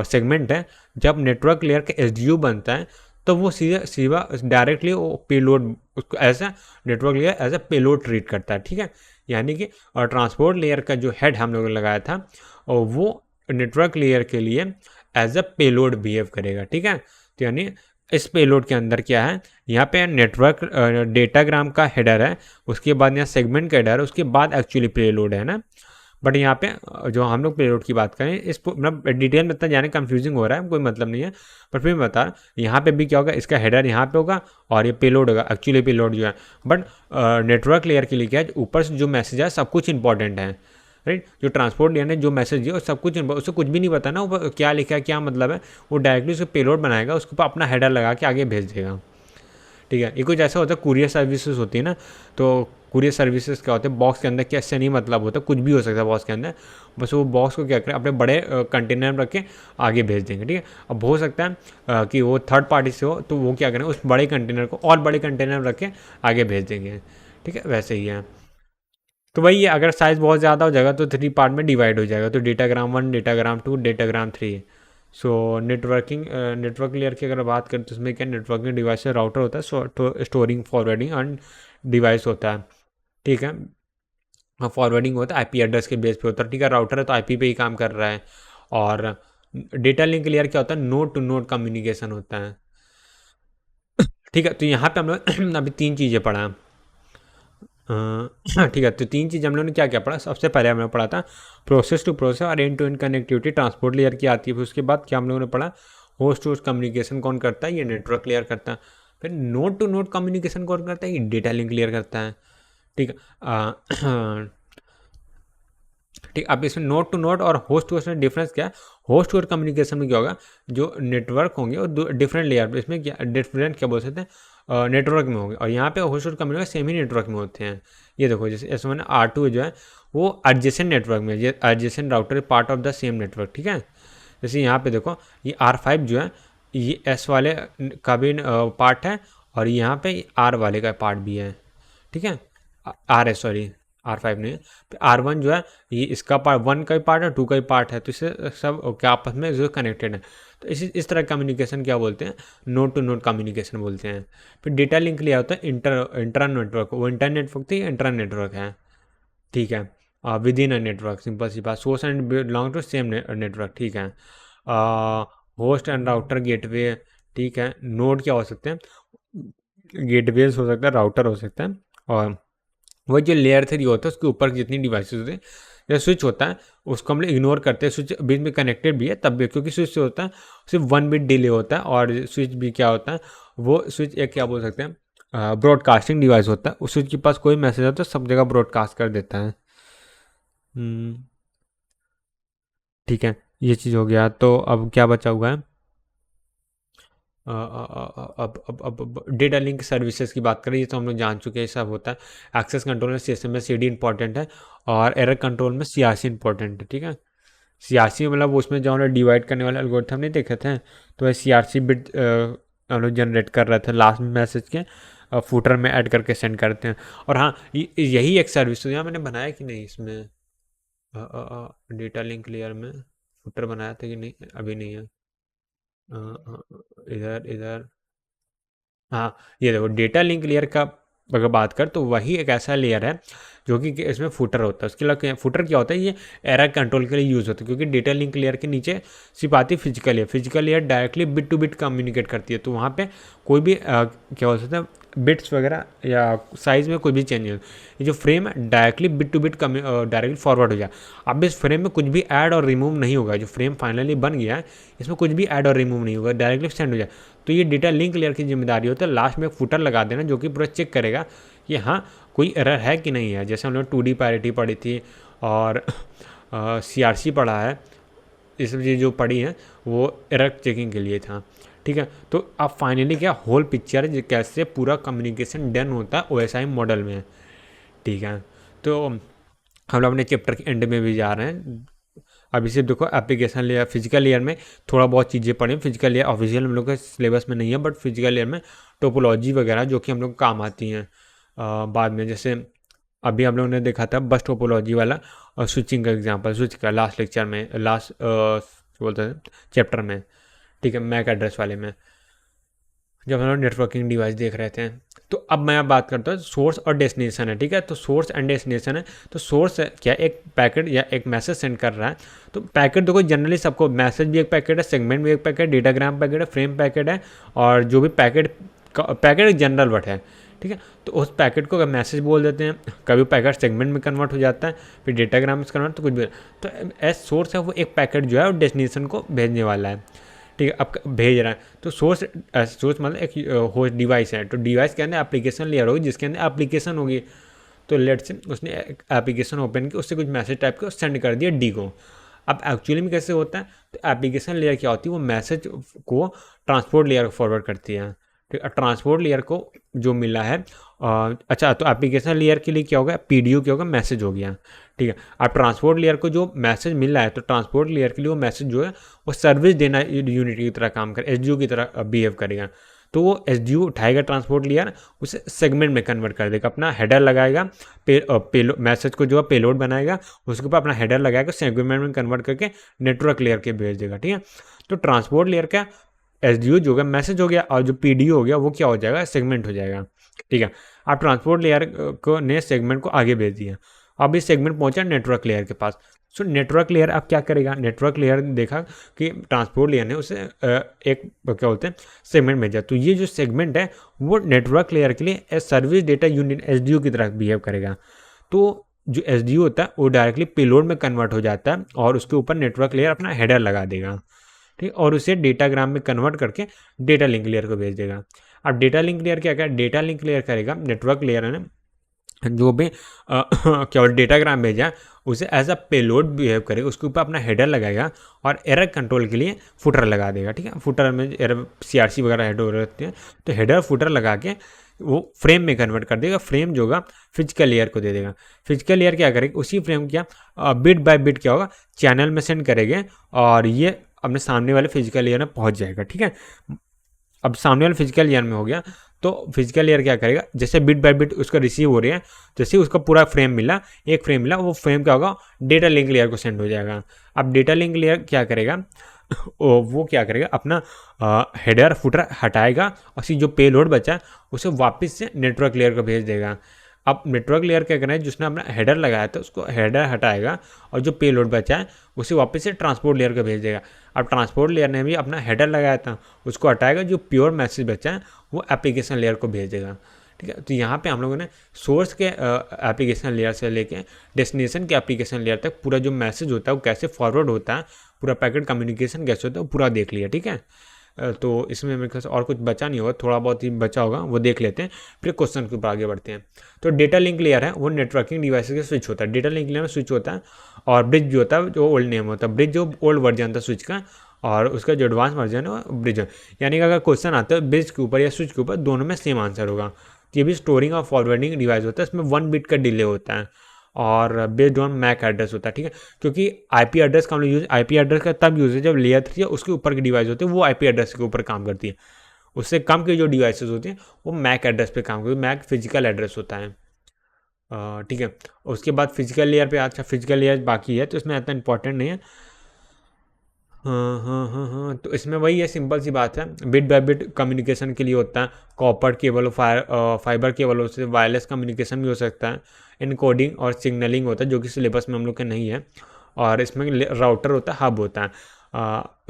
सेगमेंट है, जब नेटवर्क लेयर का एसडीयू बनता है, तो वो सीधा डायरेक्टली वो पेलोड, उसको ऐसा network layer as a payload treat करता है। ठीक है, यानी कि ट्रांसपोर्ट लेयर का जो हेड हम लोग ने लगाया था, और वो नेटवर्क लेयर के लिए एज ए पेलोड बिहेव करेगा। ठीक है, तो यानी इस पेलोड के अंदर क्या है, यहाँ पे नेटवर्क डेटाग्राम का हेडर है, उसके बाद यहाँ सेगमेंट का हेडर है, उसके बाद एक्चुअली पेलोड है ना। बट यहाँ पे जो हम लोग पेलोड की बात करें, इस मतलब डिटेल में इतना जाने कंफ्यूजिंग हो रहा है, कोई मतलब नहीं है। पर फिर मैं बता रहा, यहाँ पे भी क्या होगा, इसका हेडर यहाँ पे होगा और ये पेलोड होगा, एक्चुअली पेलोड जो है। बट नेटवर्क लेयर के लिए क्या है, ऊपर से जो मैसेज है सब कुछ इंपॉर्टेंट है, राइट। जो ट्रांसपोर्ट लेयर ने जो मैसेज दिया सब कुछ, उससे कुछ भी नहीं पता ना वो क्या लिखा है, क्या मतलब है। वो डायरेक्टली उसको पेलोड बनाएगा, उसके ऊपर अपना हेडर लगा के आगे भेज देगा। ठीक है, ये कुछ ऐसा होता है, कुरियर सर्विसेज होती है ना, तो कुरियर सर्विसेज क्या होते हैं, बॉक्स के अंदर कैसे नहीं मतलब होता, कुछ भी हो सकता है बॉक्स के अंदर, बस वो बॉक्स को क्या करें अपने बड़े कंटेनर में रख के आगे भेज देंगे, ठीक है। अब हो सकता है कि वो थर्ड पार्टी से हो, तो वो क्या करें उस बड़े कंटेनर को और बड़े कंटेनर में रख के आगे भेज देंगे, ठीक है। वैसे ही है, तो वही है, अगर साइज़ बहुत ज़्यादा हो जाएगा तो 3 पार्ट में डिवाइड हो जाएगा, तो datagram 1, datagram 2, datagram 3। So network layer की अगर बात करें तो उसमें क्या नेटवर्किंग डिवाइस से राउटर होता है, स्टोरिंग फॉरवर्डिंग एंड डिवाइस होता है, ठीक है। फॉरवर्डिंग होता है आईपी एड्रेस के बेस पे होता है, ठीक है। राउटर है तो आईपी पे ही काम कर रहा है। और डेटा लिंक लेयर क्या होता है, नोड टू नोड कम्युनिकेशन होता है, ठीक है। तो यहाँ पे हम लोग अभी 3 चीज़ें पढ़ा है, ठीक है। तो 3 चीज़ हम लोगों ने क्या क्या पढ़ा, सबसे पहले हमने पढ़ा था प्रोसेस टू प्रोसेस और end to end connectivity transport layer की आती है। फिर उसके बाद क्या हम लोगों ने पढ़ा, होस्ट टू होस्ट कम्युनिकेशन कौन करता है, ये नेटवर्क लेयर करता है। फिर नोड टू नोड कम्युनिकेशन कौन करता है, ये डेटा लिंक लेयर करता है, ठीक है। ठीक, अब इसमें नोड टू नोड और होस्ट टू होस्ट में डिफरेंस क्या है, होस्ट टू होस्ट कम्युनिकेशन में क्या होगा, जो नेटवर्क होंगे वो डिफरेंट लेयर पे, इसमें क्या डिफरेंट क्या बोल सकते हैं, नेटवर्क में होंगे, और यहाँ पे होस्ट टू कम्युनिकेशन सेम ही नेटवर्क में होते हैं। ये देखो जैसे S1 R2 जो है वो एडजेसेंट नेटवर्क में, ये adjacent router part of the same network, ठीक है। जैसे यहाँ पे देखो ये R5 जो है ये S वाले का भी पार्ट है, और यहाँ पे R वाले का पार्ट भी है, ठीक है। सॉरी R5 नहीं है, R1 जो है ये इसका पार्ट 1 का ही पार्ट है, 2 का ही पार्ट है, तो इससे सब क्या आपस में जो कनेक्टेड है। तो इस तरह कम्युनिकेशन क्या बोलते हैं, नोड टू नोड कम्युनिकेशन बोलते हैं। फिर डेटा लिंक लिया होता है इंटर नेटवर्क, वो इंटर नेटवर्क थी, इंटर नेटवर्क है, ठीक है। Within a network, simple सी बात, source and belong to same network, ठीक है। होस्ट एंड राउटर गेटवे, ठीक है। नोड क्या हो सकते हैं, गेटवेज हो सकता है, राउटर हो सकता है, और वही जो लेयर 3 होता है उसके ऊपर जितनी डिवाइसेस होती हैं, जैसे स्विच होता है उसको हम लोग इग्नोर करते हैं, स्विच बीच में कनेक्टेड भी है तब भी, क्योंकि स्विच से होता है सिर्फ 1 बिट डिले होता है, और स्विच भी क्या होता है, वो स्विच एक क्या बोल सकते हैं ब्रॉडकास्टिंग डिवाइस होता है, उस स्विच के पास कोई मैसेज आता है सब जगह ब्रॉडकास्ट कर देता है। ठीक है, ये चीज़ हो गया, तो अब क्या बचा हुआ है, अब डेटा लिंक सर्विसेज की बात करें, ये तो हम लोग जान चुके हैं सब होता है। एक्सेस कंट्रोल में CSM में CD इंपॉर्टेंट है, और एरर कंट्रोल में CRC इंपॉर्टेंट है, ठीक है। CRC मतलब उसमें जो हम लोग डिवाइड करने वाले एल्गोरिथम नहीं देखे थे, तो वह CRC बिट हम लोग जनरेट कर रहे थे लास्ट मैसेज के फूटर में ऐड करके सेंड करते हैं। और हाँ यही एक सर्विस तो यहाँ मैंने बनाया कि नहीं इसमें, डेटा लिंक लेयर में फूटर बनाया था कि नहीं, अभी नहीं है, इधर इधर, हाँ ये देखो डेटा लिंक लेयर का अगर बात कर तो वही एक ऐसा लेयर है जो कि इसमें फुटर होता है। उसके अलावा फुटर क्या होता है, ये एरर कंट्रोल के लिए यूज़ होता है, क्योंकि डेटा लिंक लेयर के नीचे सिर्फ आती है physical layer directly bit two bit communicate करती है, तो वहाँ पे कोई भी क्या हो सकता है बिट्स वगैरह या साइज़ में कोई भी चेंज नहीं होता। ये जो फ्रेम है directly bit two bit directly forward हो जाए। अब इस फ्रेम में कुछ भी ऐड और रिमूव नहीं होगा, जो फ्रेम फाइनली बन गया है इसमें कुछ भी ऐड और रिमूव नहीं होगा, डायरेक्टली सेंड हो जाए। तो ये डेटा लिंक लेयर की जिम्मेदारी होता है लास्ट में एक फुटर लगा देना, जो कि पूरा चेक करेगा कि हाँ कोई एरर है कि नहीं है। जैसे हम लोग 2D पैरिटी पढ़ी थी और CRC पढ़ा है, इस चीज़ जो पढ़ी है वो एरर चेकिंग के लिए था, ठीक है। तो अब फाइनली क्या होल पिक्चर है कैसे पूरा कम्युनिकेशन डन होता है OSI मॉडल में, ठीक है। तो हम लोग अपने चैप्टर के एंड में भी जा रहे हैं। अभी सिर्फ देखो एप्लीकेशन लेयर, फिजिकल लेयर में थोड़ा बहुत चीज़ें पढ़ी, फिजिकल लेयर ऑफिशियल हम लोग के सिलेबस में नहीं है, बट फिजिकल लेयर में टोपोलॉजी वगैरह जो कि हम लोग काम आती हैं बाद में। जैसे अभी हम लोगों ने देखा था बस टोपोलॉजी वाला और स्विचिंग का एग्जांपल, स्विच का लास्ट लेक्चर में, लास्ट बोलते हैं चैप्टर में, ठीक है, मैक एड्रेस वाले में, जब हम लोग नेटवर्किंग डिवाइस देख रहे थे। तो अब मैं बात करता हूँ सोर्स और डेस्टिनेशन है, ठीक है। तो सोर्स एंड डेस्टिनेशन है, तो सोर्स क्या एक पैकेट या एक मैसेज सेंड कर रहा है, तो पैकेट देखो जनरली सबको, मैसेज भी एक पैकेट है, सेगमेंट भी एक पैकेट, डेटाग्राम पैकेट है, फ्रेम पैकेट है, और जो भी पैकेट एक जनरल वर्ड है, ठीक है। तो उस पैकेट को अगर मैसेज बोल देते हैं, कभी पैकेट सेगमेंट में कन्वर्ट हो जाता है, फिर डेटाग्राम में कन्वर्ट, तो कुछ भी। तो एज सोर्स है वो एक पैकेट जो है वो डेस्टिनेशन को भेजने वाला है, ठीक है। अब भेज रहा है तो सोर्स मतलब एक होस्ट डिवाइस है, तो डिवाइस के अंदर एप्लीकेशन लेयर होगी जिसके अंदर एप्लीकेशन होगी। तो लेट से उसने एक एप्लीकेशन ओपन की, उससे कुछ मैसेज टाइप के सेंड कर दिया डी को। अब एक्चुअली में कैसे होता है, तो एप्लीकेशन लेयर क्या होती है, वो मैसेज को ट्रांसपोर्ट लेयर को फॉरवर्ड करती है, ठीक है। ट्रांसपोर्ट लेयर को जो मिला है अच्छा, तो एप्लीकेशन लेयर के लिए क्या होगा, पीडीओ क्या होगा, मैसेज हो गया। ठीक है। अब ट्रांसपोर्ट लेयर को जो मैसेज मिल रहा है, तो ट्रांसपोर्ट लेयर के लिए वो मैसेज जो है वो सर्विस देना यूनिट की तरह काम करे, एसडीओ की तरह बिहेव करेगा। तो वो एसडीओ उठाएगा ट्रांसपोर्ट लेयर, उसे सेगमेंट में कन्वर्ट कर देगा, अपना हेडर लगाएगा, मैसेज को जो है पेलोड बनाएगा, उसके ऊपर अपना हेडर लगाएगा, सेगमेंट में कन्वर्ट करके नेटवर्क लेयर के भेज देगा। ठीक है। तो ट्रांसपोर्ट लेयर का एसडीओ जो होगा मैसेज हो गया, और जो पीडीओ हो गया वो क्या हो जाएगा, सेगमेंट हो जाएगा। ठीक है। अब ट्रांसपोर्ट लेयर को ने सेगमेंट को आगे भेज दिया, अब ये सेगमेंट पहुंचा नेटवर्क लेयर के पास। सो नेटवर्क लेयर अब क्या करेगा, नेटवर्क लेयर ने देखा कि ट्रांसपोर्ट लेयर ने उसे एक क्या बोलते हैं सेगमेंट भेजा, तो ये जो सेगमेंट है वो नेटवर्क लेयर के लिए सर्विस डेटा यूनिट एसडीओ की तरह बिहेव करेगा। तो जो एसडीओ होता है वो डायरेक्टली पेलोड में कन्वर्ट हो जाता है, और उसके ऊपर नेटवर्क लेयर अपना हेडर लगा देगा। ठीक, और उसे डेटाग्राम में कन्वर्ट करके डेटा लिंक लेयर को भेज देगा। अब डेटा लिंक लेयर क्या करेगा, डेटा लिंक लेयर करेगा, नेटवर्क लेयर है ना जो भी क्या डेटाग्राम भेजा उसे एज अ पेलोड बिहेव करेगा, उसके ऊपर अपना हेडर लगाएगा, और एरर कंट्रोल के लिए फुटर लगा देगा। ठीक है। फुटर में एरर सीआरसी वगैरह हेडर रहते हैं, तो हेडर फुटर लगा के वो फ्रेम में कन्वर्ट कर देगा। फ्रेम जो होगा फिजिकल लेयर को दे देगा। फिजिकल लेयर क्या करेगा, उसी फ्रेम क्या बिट बाय बिट क्या होगा चैनल में सेंड करेंगे, और ये अपने सामने वाले फिजिकल लेयर में पहुंच जाएगा। ठीक है। अब सामने वाले फिजिकल लेयर में हो गया, तो फिजिकल लेयर क्या करेगा, जैसे बिट बाय बिट उसका रिसीव हो रही है, जैसे उसका पूरा फ्रेम मिला, एक फ्रेम मिला, वो फ्रेम क्या होगा डेटा लिंक लेयर को सेंड हो जाएगा। अब डेटा लिंक लेयर क्या करेगा वो क्या करेगा, अपना हेडर फुटर हटाएगा, और सी जो पेलोड बचा है उसे वापस से नेटवर्क लेयर को भेज देगा। अब नेटवर्क लेयर क्या करना है, जिसने अपना हेडर लगाया था उसको हेडर हटाएगा, और जो पेलोड बचा है उसे वापस से ट्रांसपोर्ट लेयर को भेज देगा। अब ट्रांसपोर्ट लेयर ने भी अपना हेडर लगाया था, उसको हटाएगा, जो प्योर मैसेज बचा है वो एप्लीकेशन लेयर को भेज देगा। ठीक है। तो यहाँ पे हम लोगों ने सोर्स के एप्लीकेशन लेयर से लेके डेस्टिनेशन के एप्लीकेशन लेयर तक पूरा जो मैसेज होता है वो कैसे फॉरवर्ड होता है, पूरा पैकेट कम्युनिकेशन कैसे होता है वो पूरा देख लिया। ठीक है। तो इसमें मेरे ख्याल से और कुछ बचा नहीं होगा, थोड़ा बहुत ही बचा होगा, वो देख लेते हैं, फिर क्वेश्चन के ऊपर आगे बढ़ते हैं। तो डेटा लिंक लेयर है वो नेटवर्किंग डिवाइसेस के स्विच होता है, डेटा लिंक लेयर में स्विच होता है, और ब्रिज जो होता है जो ओल्ड नेम होता है, ब्रिज जो ओल्ड वर्जन था स्विच का, और उसका जो एडवांस वर्जन है वो ब्रिज है। यानी कि अगर क्वेश्चन आता है ब्रिज के ऊपर या स्विच के ऊपर, दोनों में सेम आंसर होगा। ये भी स्टोरिंग और फॉरवर्डिंग डिवाइस होता है, इसमें 1 बिट का डिले होता है, और बेस्ड ऑन मैक एड्रेस होता है। ठीक है। क्योंकि आईपी एड्रेस का हम लोग यूज आईपी एड्रेस का तब यूज है जब लेयर 3 या उसके ऊपर की डिवाइस होती है वो आईपी एड्रेस के ऊपर काम करती है। उससे कम की जो डिवाइसेस होती हैं वो मैक एड्रेस पे काम करती है, मैक फिजिकल एड्रेस होता है। ठीक है। उसके बाद फिजिकल लेयर पे, अच्छा फिजिकल लेयर बाकी है तो इसमें इतना इंपॉर्टेंट नहीं है। हाँ, तो इसमें वही है, सिंपल सी बात है, बिट बाय बिट कम्युनिकेशन के लिए होता है, कॉपर केबल और फाइबर केबल से वायरलेस कम्युनिकेशन भी हो सकता है, इनकोडिंग और सिग्नलिंग होता है जो कि सिलेबस में हम लोग के नहीं है, और इसमें राउटर होता है, हब होता है,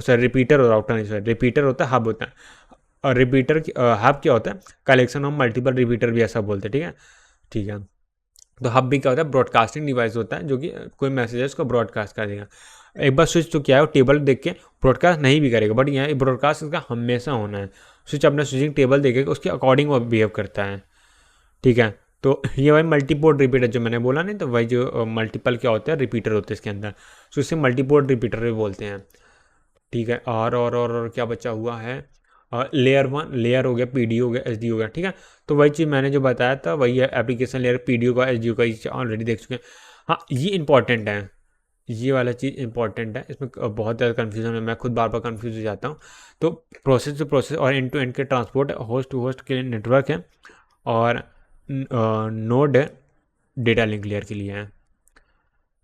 सॉरी रिपीटर और राउटर नहीं, सॉरी रिपीटर होता है, हब होता है। और रिपीटर हब क्या होता है, कलेक्शन ऑफ मल्टीपल रिपीटर भी ऐसा बोलते हैं। ठीक है। ठीक है। तो हब भी क्या होता है, ब्रॉडकास्टिंग डिवाइस होता है जो कि कोई मैसेज है उसको ब्रॉडकास्ट कर देगा। एक बार स्विच तो क्या है वो टेबल देख के ब्रॉडकास्ट नहीं भी करेगा, बट यहाँ ब्रॉडकास्ट इसका हमेशा होना है। स्विच अपना स्विचिंग टेबल देखेगा, उसके अकॉर्डिंग वो बिहेव करता है। ठीक है। तो ये वही मल्टीपोर्ट रिपीटर जो मैंने बोला नहीं, तो वही जो मल्टीपल क्या होता है रिपीटर होते हैं इसके अंदर, तो इसे मल्टीपोर्ट रिपीटर भी बोलते हैं। ठीक है। और क्या बचा हुआ है, लेयर 1 लेयर हो गया, पीडी हो गया, एसडी हो गया। ठीक है। तो वही चीज़ मैंने जो बताया था वही है, एप्लीकेशन लेयर पीडीओ का एसडीओ का ऑलरेडी देख चुके हैं। हाँ, ये इंपॉर्टेंट है, ये वाला चीज़ इंपॉर्टेंट है, इसमें बहुत ज़्यादा कन्फ्यूजन है, मैं खुद बार बार कन्फ्यूज हो जाता हूँ। तो प्रोसेस टू प्रोसेस और एंड टू एंड के ट्रांसपोर्ट, होस्ट टू होस्ट के लिए नेटवर्क है, और नोड डेटा लिंक लेयर के लिए है।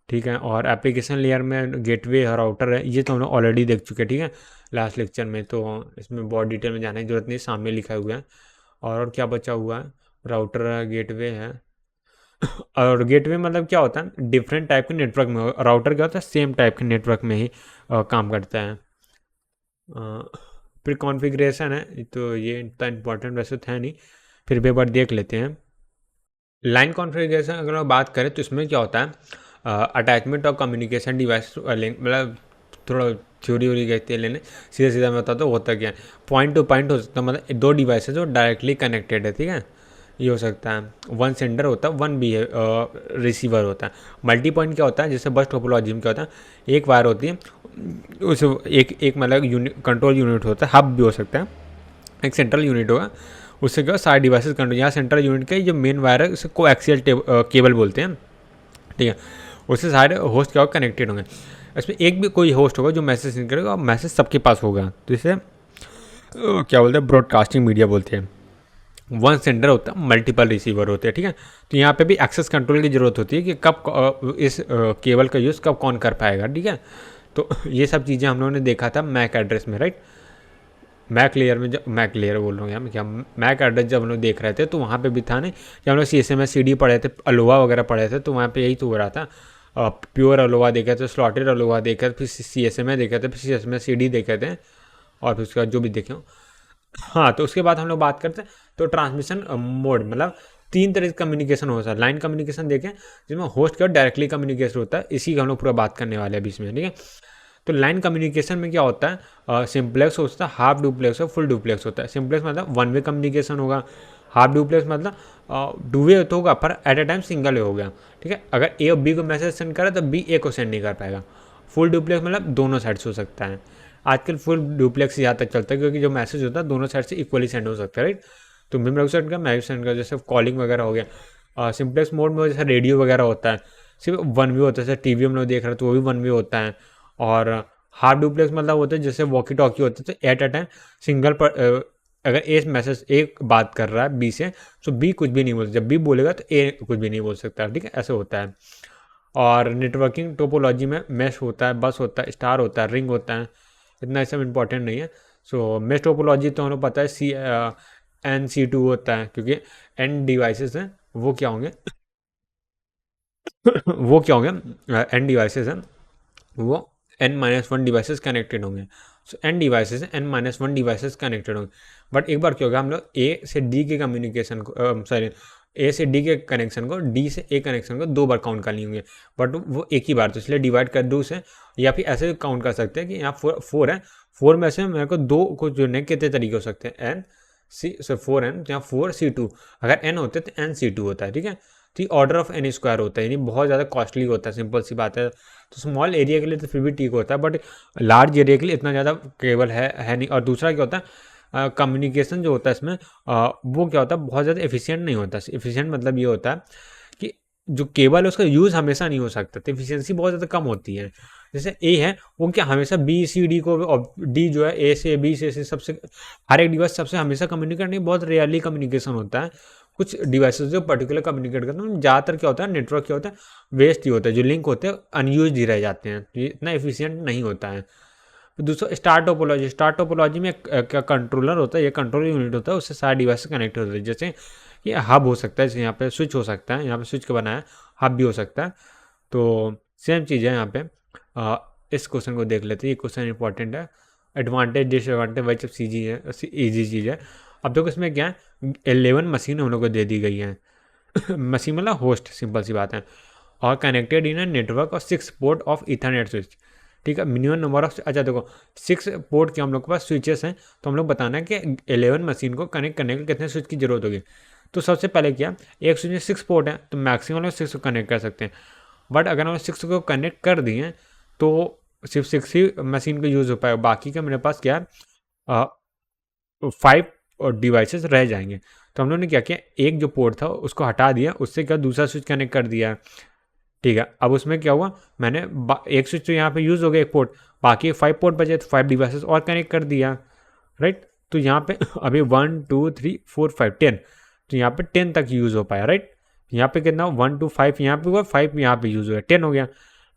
ठीक है। और एप्लीकेशन लेयर में गेटवे और राउटर है, ये तो हम लोग ऑलरेडी देख चुके हैं। ठीक है, लास्ट लेक्चर में, तो इसमें बहुत डिटेल में जाने की जरूरत नहीं, सामने लिखा हुआ है। और क्या बचा हुआ है, राउटर है, गेटवे है। और गेटवे मतलब क्या होता है, डिफरेंट टाइप के नेटवर्क में, राउटर क्या होता है सेम टाइप के नेटवर्क में ही काम करता है। फिर कॉन्फ़िगरेशन है, तो ये इतना इम्पोर्टेंट वैसे तो है नहीं, फिर भी एक बार देख लेते हैं। लाइन कॉन्फ़िगरेशन अगर हम बात करें तो इसमें क्या होता है, अटैचमेंट और कम्युनिकेशन डिवाइस लिंक, मतलब थोड़ा थ्योरी वोरी कहते हैं लेने, सीधा सीधा मैं बताता हूँ होता क्या है। पॉइंट टू पॉइंट हो सकता है, मतलब दो डिवाइस जो डायरेक्टली कनेक्टेड है। ठीक है, ये हो सकता है, वन सेंडर होता है, वन भी रिसीवर होता है। मल्टी पॉइंट क्या होता है, जैसे बस टोपोलॉजी में क्या होता है, एक वायर होती है, उस एक मतलब कंट्रोल यूनिट होता है, हब भी हो सकता है, एक सेंट्रल यूनिट होगा, उससे क्या सारे डिवाइसेस कंट्रोल, यहाँ सेंट्रल यूनिट का जो मेन वायर है उसे कोएक्सियल केबल बोलते हैं, ठीक है। उससे सारे होस्ट क्या होगा, कनेक्टेड होंगे। इसमें एक भी कोई होस्ट होगा जो मैसेज सेंड करेगा और मैसेज सबके पास होगा, तो इसे क्या बोलते हैं, ब्रॉडकास्टिंग मीडिया बोलते हैं। वन सेंडर होता है, मल्टीपल रिसीवर होते हैं, ठीक है। तो यहाँ पे भी एक्सेस कंट्रोल की ज़रूरत होती है कि कब इस केबल का यूज़ कब कौन कर पाएगा, ठीक है। तो ये सब चीज़ें हम लोगों ने देखा था मैक एड्रेस में, राइट। मैक लेयर में, जब मैक लेयर बोल रहा हूँ यहाँ क्या, मैक एड्रेस जब हम लोग देख रहे थे तो वहाँ पे भी था नहीं, जब हम लोग CSMA CD पढ़े थे, अलोवा वगैरह पढ़े थे, तो वहाँ पे यही तो हो रहा था। प्योर अलोवा देखे थे, स्लॉटेड अलोवा देखे, फिर CSMA देखे थे, फिर CSMA CD देखे थे, और फिर उसके बाद जो भी देखे हो। हाँ, तो उसके बाद हम लोग बात करते हैं तो ट्रांसमिशन मोड, मतलब 3 तरह का कम्युनिकेशन होता है। लाइन कम्युनिकेशन देखें जिसमें होस्ट का डायरेक्टली कम्युनिकेशन होता है, इसी का हम लोग पूरा बात करने वाले हैं अभी इसमें, ठीक है। तो लाइन कम्युनिकेशन में क्या होता है, सिंप्लेक्स होता है, हाफ डुप्लेक्स और फुल डुप्लेक्स होता है। सिंप्लेक्स मतलब वन वे कम्युनिकेशन होगा, हाफ डुप्लेक्स मतलब टू वे तो होगा पर at a time single way होगा, ठीक है। अगर ए और बी को मैसेज सेंड करा तो बी ए को सेंड नहीं कर पाएगा। फुल डुप्लेक्स मतलब दोनों साइड से हो सकता है। आजकल फुल डुप्लेक्स यहाँ तक चलता है क्योंकि जो मैसेज होता है दोनों साइड से इक्वली सेंड हो सकता है, राइट। तो मैं भी सेंड कर, मैं भी सेंड कर, जैसे कॉलिंग वगैरह हो गया। सिंप्लेक्स मोड में जैसे रेडियो वगैरह होता है, सिर्फ वन वे होता है, जैसे टीवी हम लोग देख रहे हैं तो वो भी वन वे होता है। और हाफ डुप्लेक्स मतलब होता है जैसे वॉकी टॉकी होता है, तो एट अ टाइम सिंगल पर अगर ए मैसेज एक बात कर रहा है बी से, तो बी कुछ भी नहीं बोल, जब बी बोलेगा तो ए कुछ भी नहीं बोल सकता, ठीक है, ऐसे होता है। और नेटवर्किंग टोपोलॉजी में मैश होता है, बस होता है, स्टार होता है, रिंग होता है, इतना सब इंपॉर्टेंट नहीं है। सो मैश टोपोलॉजी तो हमें पता है NC2 होता है, क्योंकि एन डिवाइसेस हैं वो क्या होंगे वो क्या होंगे, एन डिवाइसेस हैं वो N-1 डिवाइसेस कनेक्टेड होंगे। So N devices N-1 devices connected होंगे। बट एक बार क्या होगा, हम लोग ए से डी के कम्युनिकेशन को, सॉरी, ए से डी के कनेक्शन को, डी से ए कनेक्शन को 2 बार काउंट कर लेंगे, बट वो एक ही बार, तो इसलिए डिवाइड कर दो उसे, या फिर ऐसे भी काउंट कर सकते हैं कि यहाँ 4 है, 4 में से मेरे को 2 को जोड़ने के कितने तरीके हो सकते हैं, N4N, यहाँ 4C2, अगर N होते तो NC2 होता है, ठीक है। तो ऑर्डर ऑफ N स्क्वायर होता है, यानी बहुत ज़्यादा कॉस्टली होता है, सिंपल सी बात है। तो स्मॉल एरिया के लिए तो फिर भी ठीक होता है, बट लार्ज एरिया के लिए इतना ज़्यादा केबल है नहीं। और दूसरा क्या होता है, कम्युनिकेशन जो होता है इसमें, वो क्या होता है, बहुत ज़्यादा एफिशिएंट नहीं होता। एफिशिएंट मतलब ये होता है कि जो केबल है उसका यूज़ हमेशा नहीं हो सकता, तो एफिशिएंसी बहुत ज़्यादा कम होती है। जैसे ए है वो क्या हमेशा बी सी डी को, और डी जो है ए से बी से सबसे, हर एक डिवाइस सबसे हमेशा कम्युनिकेट नहीं, बहुत रेयरली कम्युनिकेशन होता है। कुछ डिवाइसेस जो पर्टिकुलर कम्युनिकेट करते हैं, ज़्यादातर क्या होता है, नेटवर्क क्या होता है, वेस्ट ही होता है, जो लिंक होते हैं अनयूज ही रह जाते हैं, तो ये इतना एफिशिएंट नहीं होता है। दूसरा स्टार टोपोलॉजी, स्टार टोपोलॉजी में क्या कंट्रोलर होता है, ये कंट्रोल यूनिट होता है, उससे सारे डिवाइस कनेक्ट होते हैं। जैसे ये हब हो सकता है, जैसे यहाँ पे स्विच हो सकता है, यहाँ पे स्विच का बनाया हब भी हो सकता है। तो सेम चीज़ है यहाँ पे। इस क्वेश्चन को देख लेते हैं, ये क्वेश्चन इंपॉर्टेंट है। एडवांटेज डिसएडवांटेज वही सब चीज़ें है, ईजी चीज़ है। अब देखो इसमें क्या है, 11 मशीन हम लोग को दे दी गई है मशीन मतलब होस्ट, सिंपल सी बात है, और कनेक्टेड इन नेटवर्क और 6 पोर्ट ऑफ इथरनेट स्विच, ठीक है। मिनिमम नंबर ऑफ, अच्छा देखो 6 पोर्ट के हम लोग के पास स्विचेस हैं, तो हम लोग बताना है कि 11 मशीन को कनेक्ट करने के लिए कितने स्विच की जरूरत होगी। तो सबसे पहले क्या, एक स्विच में 6 पोर्ट है तो मैक्सिमम लोग 6 को कनेक्ट कर सकते हैं। बट अगर हम 6 को कनेक्ट कर दिए तो सिर्फ 6 ही मशीन का यूज़ हो पाएगा, बाकी का मेरे पास क्या है, 5 डिवाइसेस रह जाएंगे। तो हम लोगों ने क्या किया, एक जो पोर्ट था उसको हटा दिया, उससे क्या दूसरा स्विच कनेक्ट कर दिया, ठीक है। अब उसमें क्या हुआ, मैंने एक स्विच तो यहाँ पे यूज़ हो गया, एक पोर्ट, बाकी 5 पोर्ट बचे तो 5 डिवाइसेस और कनेक्ट कर दिया, राइट। तो यहाँ पे अभी 1 2 3 4 5 10, तो यहाँ पे 10 तक यूज़ हो पाया, राइट। यहाँ पे कितना 1 2 5 यहाँ पे हुआ, 5 यहाँ पे यूज़ हुआ, 10 हो गया।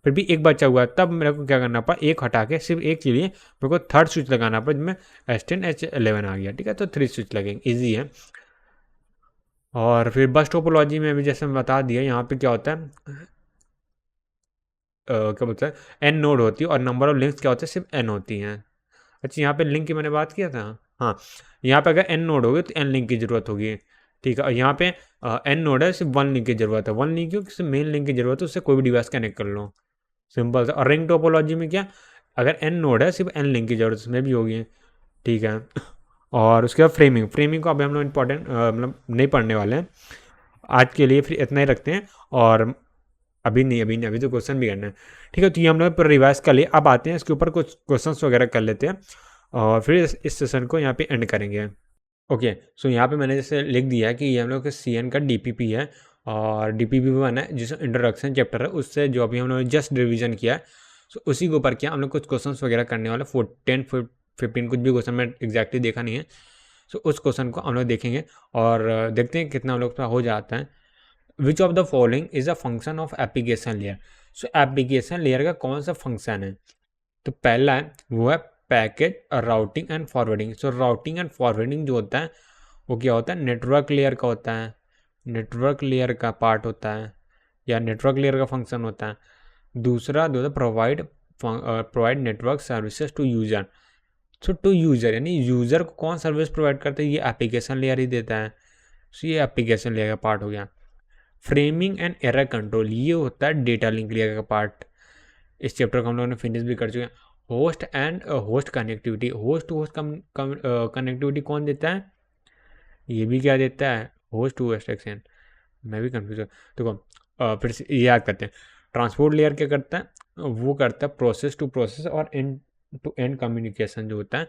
फिर भी एक बचा हुआ है, तब मेरे को क्या करना पड़ा, एक हटा के सिर्फ एक के लिए मेरे को थर्ड स्विच लगाना पड़ा, जिसमें S10 H11 आ गया, ठीक है। तो 3 स्विच लगेंगे, ईजी है। और फिर बस टोपोलॉजी में भी जैसे मैं बता दिया, यहाँ पे क्या होता है, क्या बोलते हैं, एन नोड होती है और नंबर ऑफ लिंक्स क्या होते हैं, सिर्फ एन होती हैं। अच्छा यहाँ पे लिंक की मैंने बात किया था, हाँ, यहाँ पे अगर एन नोड होगी तो एन लिंक की ज़रूरत होगी, ठीक है। और यहाँ पे एन नोड है, सिर्फ 1 लिंक की ज़रूरत है, 1 लिंक क्योंकि सिर्फ मेन लिंक की ज़रूरत है, उससे कोई भी डिवाइस कनेक्ट कर लो, सिंपल सा। और रिंग टोपोलॉजी में क्या, अगर एन नोड है सिर्फ एन लिंक की ज़रूरत उसमें भी होगी, ठीक है। और उसके बाद फ्रेमिंग, फ्रेमिंग को अभी हम लोग इंपॉर्टेंट मतलब नहीं पढ़ने वाले हैं आज के लिए, फिर इतना ही रखते हैं। और अभी तो क्वेश्चन भी करना है, ठीक है। तो ये हम लोग पूरा रिवाइज कर लिए, अब आते हैं इसके ऊपर कुछ क्वेश्चंस वगैरह कर लेते हैं और फिर इस सेशन को यहाँ पे एंड करेंगे। ओके, सो यहाँ पे मैंने जैसे लिख दिया है कि ये हम लोग के CN का DPP है और DPP 1 है, जिसमें इंट्रोडक्शन चैप्टर है, उससे जो अभी हम लोग ने जस्ट रिवीजन किया है, सो उसी के ऊपर किया हम लोग कुछ क्वेश्चंस वगैरह करने वाले 10-15 कुछ भी क्वेश्चन मैं एग्जैक्टली देखा नहीं है। सो उस क्वेश्चन को हम लोग देखेंगे और देखते हैं कितना हम लोग का हो जाता है। Which of the following is a function of application layer. So application layer का कौन सा फंक्शन है? तो पहला है वो है package routing and forwarding. So routing and forwarding जो होता है वो क्या होता है? नेटवर्क लेयर का होता है, नेटवर्क लेयर का पार्ट होता है या नेटवर्क लेयर का फंक्शन होता है। दूसरा जो है provide network services to user. So to user यानी यूजर को कौन सर्विस प्रोवाइड करता है? ये एप्लीकेशन लेयर ही देता है। सो ये एप्लीकेशन लेयर का पार्ट हो गया। फ्रेमिंग एंड एरर कंट्रोल ये होता है डेटा लिंक लेयर का पार्ट। इस चैप्टर को हम लोगों ने फिनिश भी कर चुके हैं। Host and host connectivity, host to host connectivity कौन देता है? ये भी क्या देता है? Host to host exchange. मैं भी कंफ्यूज हूँ। देखो फिर से ये याद करते हैं। ट्रांसपोर्ट लेयर क्या करता है? वो करता है प्रोसेस टू प्रोसेस और एंड टू एंड कम्युनिकेशन जो होता है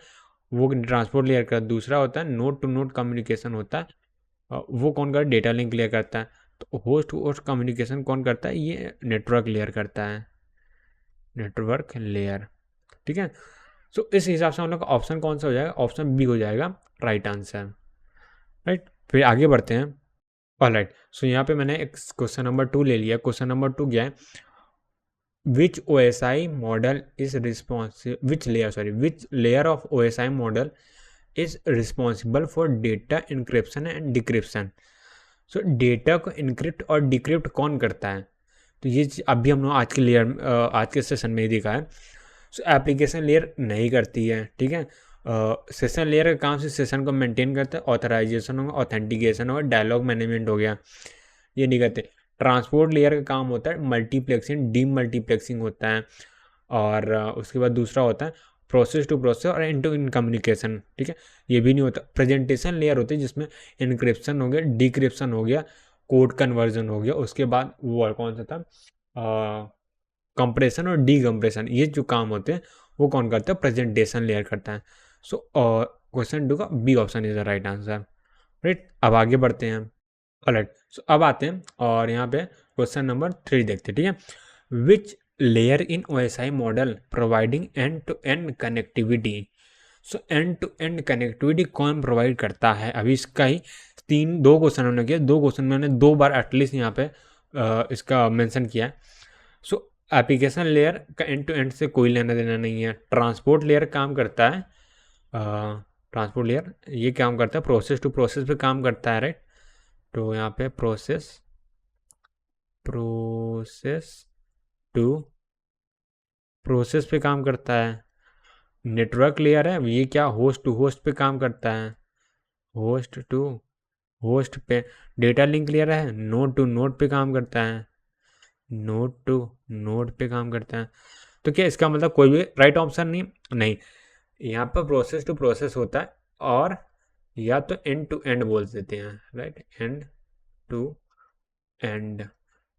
वो ट्रांसपोर्ट लेयर का। दूसरा होता है नोड टू नोड कम्युनिकेशन होता है, वो कौन करता है? डेटा लिंक लेयर करता है। तो होस्ट टू होस्ट कम्युनिकेशन कौन करता है? ये नेटवर्क लेयर करता है, नेटवर्क लेयर। ठीक है, सो इस हिसाब से हम लोग का ऑप्शन कौन सा हो जाएगा? ऑप्शन बी हो जाएगा राइट आंसर। राइट, फिर आगे बढ़ते हैं। ऑलराइट, सो यहाँ पे मैंने एक क्वेश्चन नंबर 2 ले लिया। क्वेश्चन नंबर 2 क्या है? which OSI model is responsible, which layer of OSI model is responsible for data encryption and decryption। So data को इनक्रिप्ट और डिक्रिप्ट कौन करता है? तो ये अभी हम लोग आज के सेशन में ही देखा है। सो एप्लीकेशन लेयर नहीं करती है, ठीक है। सेशन लेयर का काम से सेशन को मेंटेन करता है, ऑथराइजेशन होगा, ऑथेंटिकेशन होगा, डायलॉग मैनेजमेंट हो गया, ये नहीं करते। ट्रांसपोर्ट लेयर का काम होता है मल्टीप्लेक्सिंग, डी मल्टीप्लेक्सिंग होता है, और उसके बाद दूसरा होता है प्रोसेस टू प्रोसेस और एंड टू एंड कम्युनिकेशन, ठीक है। ये भी नहीं होता। प्रेजेंटेशन लेयर होती है जिसमें इनक्रिप्शन हो गया, डिक्रिप्शन हो गया, कोड कन्वर्जन हो गया, उसके बाद वो और कौन सा था, कंप्रेशन और डीकम्प्रेशन, ये जो काम होते हैं वो कौन करता है? प्रेजेंटेशन लेयर करता है। सो क्वेश्चन 2 का B option is the right answer. Right, अब आगे बढ़ते हैं। ऑलराइट, सो अब आते हैं और यहाँ पे क्वेश्चन नंबर 3 देखते हैं, ठीक है। Which layer in OSI model providing end to end connectivity. So end to end connectivity कौन प्रोवाइड करता है? अभी इसका ही 2 क्वेश्चन हमने किया, 2 क्वेश्चन में हमने 2 बार एटलीस्ट यहाँ पे इसका मेंशन किया है। सो एप्लीकेशन लेयर का एंड टू एंड से कोई लेना देना नहीं है। ट्रांसपोर्ट लेयर काम करता है, ट्रांसपोर्ट लेयर ये काम करता है प्रोसेस टू प्रोसेस पे काम करता है, राइट। तो यहाँ पे प्रोसेस टू प्रोसेस पे काम करता है। नेटवर्क लेयर है ये क्या? होस्ट टू होस्ट पे काम करता है, होस्ट टू होस्ट पे। डेटा लिंक लेयर है नोड टू नोड पे काम करता है, नोड टू नोड पे काम करता है। तो क्या इसका मतलब कोई भी राइट ऑप्शन नहीं, यहाँ पर प्रोसेस टू प्रोसेस होता है और या तो एंड टू एंड बोल देते हैं, राइट, एंड टू एंड,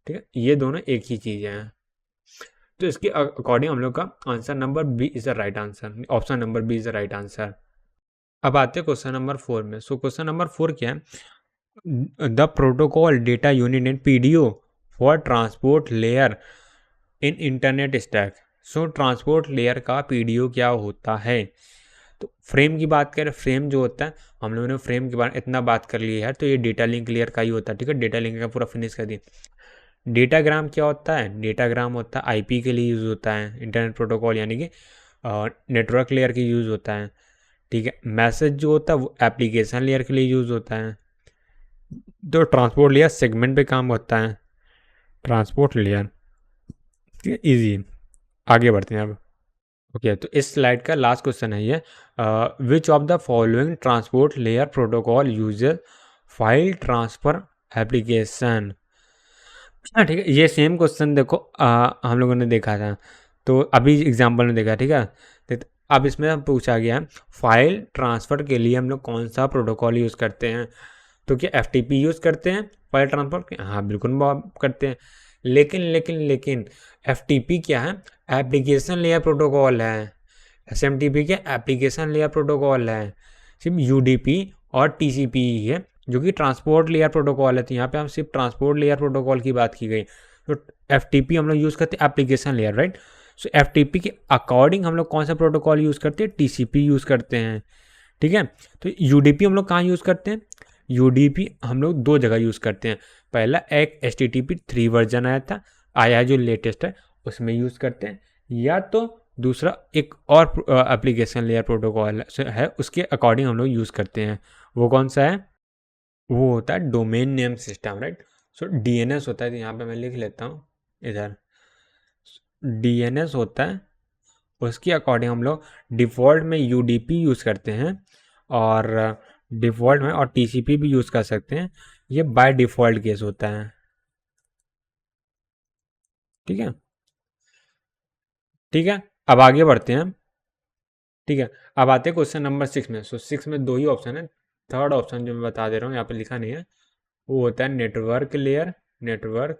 ठीक है। ये दोनों एक ही चीज़ हैं, तो इसके अकॉर्डिंग हम लोग का answer number B is the right answer, option number B is the right answer. अब आते हैं क्वेश्चन नंबर 4 में। सो क्वेश्चन नंबर 4 क्या है? The protocol data unit and PDO for transport layer in internet stack. So transport layer का PDO क्या होता है? तो फ्रेम की बात करें, फ्रेम जो होता है, हम लोगों ने फ्रेम के बारे में इतना बात कर लिया है, तो ये डेटा लिंक लेयर का ही होता है, ठीक है। डेटा लिंक का पूरा फिनिश कर दिया। डेटाग्राम क्या होता है? डेटाग्राम होता है IP के लिए यूज़ होता है, इंटरनेट प्रोटोकॉल यानी कि नेटवर्क लेयर की यूज़ होता है, ठीक है। मैसेज जो होता है वो एप्लीकेशन लेयर के लिए यूज़ होता है। तो ट्रांसपोर्ट लेयर सेगमेंट पे काम होता है, ट्रांसपोर्ट लेयर, ठीक है। ईजी, आगे बढ़ते हैं अब। ओके, तो इस स्लाइड का लास्ट क्वेश्चन है ये, which of the following transport layer protocol uses file transfer application. हाँ, ठीक है। ये सेम क्वेश्चन देखो हम लोगों ने देखा था, तो अभी एग्जांपल में देखा, ठीक है। तो अब इसमें हम पूछा गया है फाइल ट्रांसफ़र के लिए हम लोग कौन सा प्रोटोकॉल यूज़ करते हैं। तो क्या FTP यूज़ करते हैं फाइल ट्रांसफ़र के? हाँ बिल्कुल करते हैं, लेकिन FTP क्या है? एप्लीकेशन लेयर प्रोटोकॉल है। SMTP क्या? एप्लीकेशन लेयर प्रोटोकॉल है। सिर्फ UDP और टीसीपी ही है जो कि ट्रांसपोर्ट लेयर प्रोटोकॉल है। तो यहाँ पे हम सिर्फ ट्रांसपोर्ट लेयर प्रोटोकॉल की बात की गई। तो एफटीपी हम लोग यूज़ करते हैं एप्लीकेशन लेयर, राइट। सो एफटीपी के अकॉर्डिंग हम लोग कौन सा प्रोटोकॉल यूज़ करते हैं, टीसीपी यूज़ करते हैं, ठीक है। तो यूडीपी हम लोग कहाँ यूज़ करते हैं, यूडीपी हम लोग दो जगह यूज़ करते हैं। पहला एक HTTP 3 वर्जन आया है जो लेटेस्ट है, उसमें यूज़ करते हैं, या तो दूसरा एक और एप्लीकेशन लेयर प्रोटोकॉल है उसके अकॉर्डिंग हम लोग यूज़ करते हैं। वो कौन सा है, वो होता है डोमेन नेम सिस्टम, राइट। सो DNS होता है। तो यहाँ पे मैं लिख लेता हूँ इधर, DNS होता है, उसके अकॉर्डिंग हम लोग डिफ़ॉल्ट में UDP यूज़ करते हैं, और डिफ़ॉल्ट में और TCP भी यूज़ कर सकते हैं। ये बाय डिफ़ॉल्ट केस होता है, ठीक है, ठीक है। अब आगे बढ़ते हैं, ठीक है। अब आते हैं क्वेश्चन नंबर 6 में। सो 6 में दो ही ऑप्शन है, थर्ड ऑप्शन जो मैं बता दे रहा हूँ यहाँ पे लिखा नहीं है, वो होता है नेटवर्क लेयर, नेटवर्क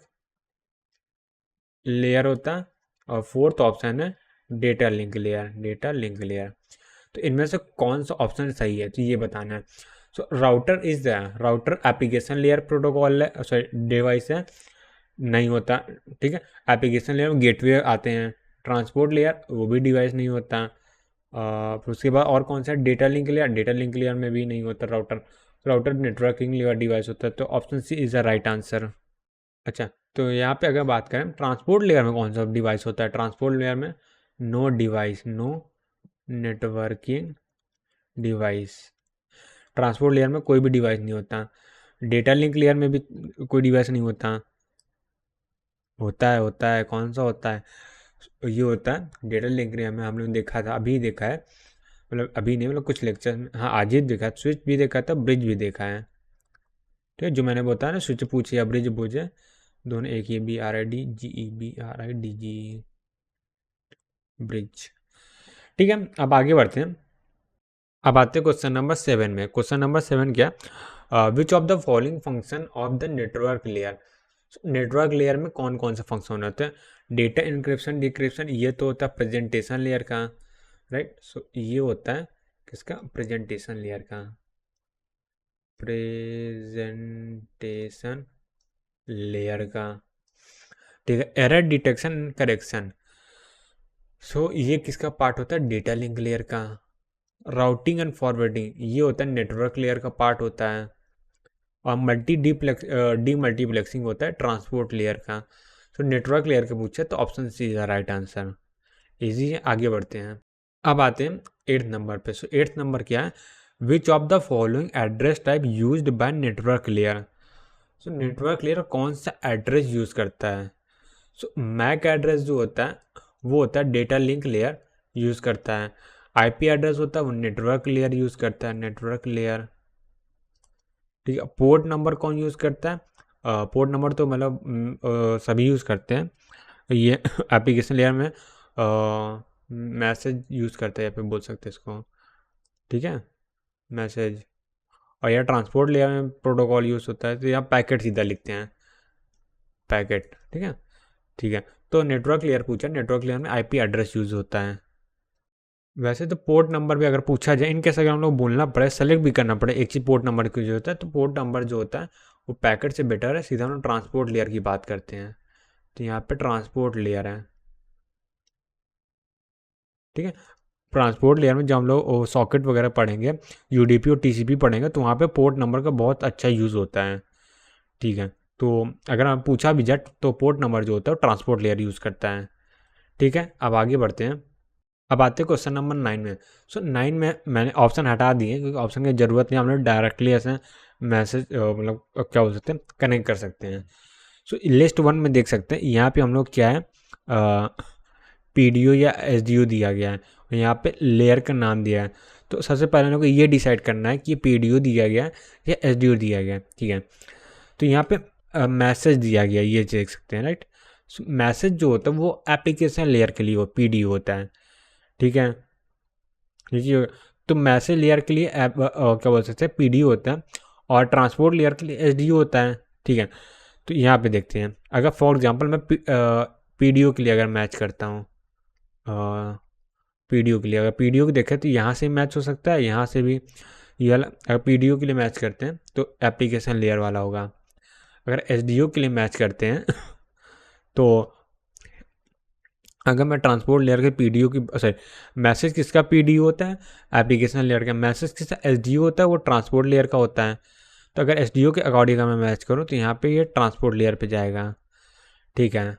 लेयर होता है, और फोर्थ ऑप्शन है data link layer, data link layer. तो इनमें से कौन सा ऑप्शन सही है, तो ये बताना है। So router is the, router application layer protocol है, सॉरी डिवाइस है, नहीं होता, ठीक है। एप्लीकेशन लेयर में गेटवे आते हैं। ट्रांसपोर्ट लेयर वो भी डिवाइस नहीं होता। फिर उसके बाद और कौन सा, data link layer, data link layer में भी नहीं होता router. Router networking layer device होता है। तो option C is the right answer. अच्छा, तो यहाँ पे अगर बात करें ट्रांसपोर्ट लेयर में कौन सा डिवाइस होता है, ट्रांसपोर्ट लेयर में no device, no networking device. Transport layer में कोई भी डिवाइस नहीं होता। डेटा लिंक लेयर में भी कोई डिवाइस नहीं होता। होता है, कौन सा होता है, ये होता है डेटा लिंक लेयर में। हम लोग देखा था, अभी देखा है, मतलब अभी नहीं, मतलब कुछ लेक्चर में, हाँ आज ही देखा है। स्विच भी देखा था, ब्रिज भी देखा है, ठीक है। जो मैंने बताया ना, स्विच पूछे या ब्रिज पूछे, दोनों एक ही, BRIDGE, ब्रिज, ठीक है। अब आगे बढ़ते हैं। अब आते हैं क्वेश्चन नंबर 7 में। क्वेश्चन नंबर 7 क्या, which of the following function of the network layer. Network layer में कौन कौन से फंक्शन होते हैं, डेटा इंक्रिप्शन डिक्रिप्शन, ये तो होता है प्रेजेंटेशन लेयर का, राइट। सो ये होता है किसका, प्रेजेंटेशन लेयर का, प्रेजेंटेशन लेयर का, ठीक है। एरर डिटेक्शन करेक्शन, सो ये किसका पार्ट होता है, डेटा लिंक लेयर का। राउटिंग एंड फॉरवर्डिंग, ये होता है नेटवर्क लेयर का पार्ट होता है। और डी मल्टीप्लेक्सिंग होता है ट्रांसपोर्ट लेयर का। तो नेटवर्क लेयर के पूछे तो option C is the right answer. Easy है, आगे बढ़ते हैं। अब आते हैं 8th नंबर पे। सो 8th नंबर क्या है, which of the following address type used by network layer. So network layer कौन सा एड्रेस यूज़ करता है। सो मैक एड्रेस जो होता है वो होता है डेटा लिंक लेयर यूज़ करता है। IP एड्रेस होता है वो नेटवर्क लेयर यूज़ करता है, नेटवर्क लेयर, ठीक है। पोर्ट नंबर कौन यूज़ करता है, पोर्ट नंबर तो मतलब सभी यूज़ करते हैं। ये एप्लीकेशन लेयर में मैसेज यूज़ करता है, या फिर बोल सकते हैं इसको, ठीक है, मैसेज। और यह ट्रांसपोर्ट लेयर में प्रोटोकॉल यूज़ होता है, तो यहाँ पैकेट सीधा लिखते हैं, पैकेट, ठीक है, ठीक है। तो नेटवर्क लेयर पूछा, नेटवर्क लेयर में IP एड्रेस यूज़ होता है। वैसे तो पोर्ट नंबर भी अगर पूछा जाए, इनकेस अगर हम लोग बोलना पड़े, सेलेक्ट भी करना पड़े एक ही पोर्ट नंबर की जो होता है, तो पोर्ट नंबर जो होता है वो पैकेट से बेटर है। सीधा हम लोग ट्रांसपोर्ट लेयर की बात करते हैं। तो यहाँ पे ट्रांसपोर्ट लेयर है, ठीक है। ट्रांसपोर्ट लेयर में जब हम लोग सॉकेट वगैरह पढ़ेंगे, UDP और TCP पढ़ेंगे, तो वहाँ पे पोर्ट नंबर का बहुत अच्छा यूज़ होता है, ठीक है। तो अगर हम पूछा भी जाए तो पोर्ट नंबर जो होता है वो ट्रांसपोर्ट लेयर यूज़ करता है, ठीक है। अब आगे बढ़ते हैं। अब आते हैं क्वेश्चन नंबर 9 में। सो 9 में मैंने ऑप्शन हटा दिए क्योंकि ऑप्शन की ज़रूरत नहीं, हम लोग डायरेक्टली ऐसे मैसेज मतलब क्या बोल सकते हैं, कनेक्ट कर सकते हैं। सो लिस्ट 1 में देख सकते हैं, यहाँ पे हम लोग क्या है, PDO या SDO दिया गया है, और यहाँ पे लेयर का नाम दिया है। तो सबसे पहले हम लोग को ये डिसाइड करना है कि PDO दिया गया है या SDO दिया गया है, ठीक है। तो यहाँ पे मैसेज दिया गया है, ये देख सकते हैं, राइट। मैसेज जो होता है वो एप्लीकेशन लेयर के लिए वो PDO होता है, ठीक है। देखिए, तो मैसेज लेयर के लिए क्या बोल सकते हैं, PDO होता है, और ट्रांसपोर्ट लेयर के लिए SDO होता है, ठीक है। तो यहाँ पे देखते हैं, अगर फॉर एग्जांपल मैं PDO के लिए अगर मैच करता हूँ, PDO के लिए अगर PDO को देखें तो यहाँ से मैच हो सकता है, यहाँ से भी, ये वाला अगर पीडीओ के लिए मैच करते हैं तो एप्लीकेशन लेयर वाला होगा। अगर एसडीओ के लिए मैच करते हैं तो अगर मैं ट्रांसपोर्ट लेयर के पीडीओ की सॉरी मैसेज किसका पीडीओ होता है, एप्लीकेशन लेयर का। मैसेज किसका एसडीओ होता है, वो ट्रांसपोर्ट लेयर का होता है। तो अगर एसडीओ के अकॉर्डिंग मैं मैच करूँ तो यहाँ पे ये ट्रांसपोर्ट लेयर पे जाएगा। ठीक है,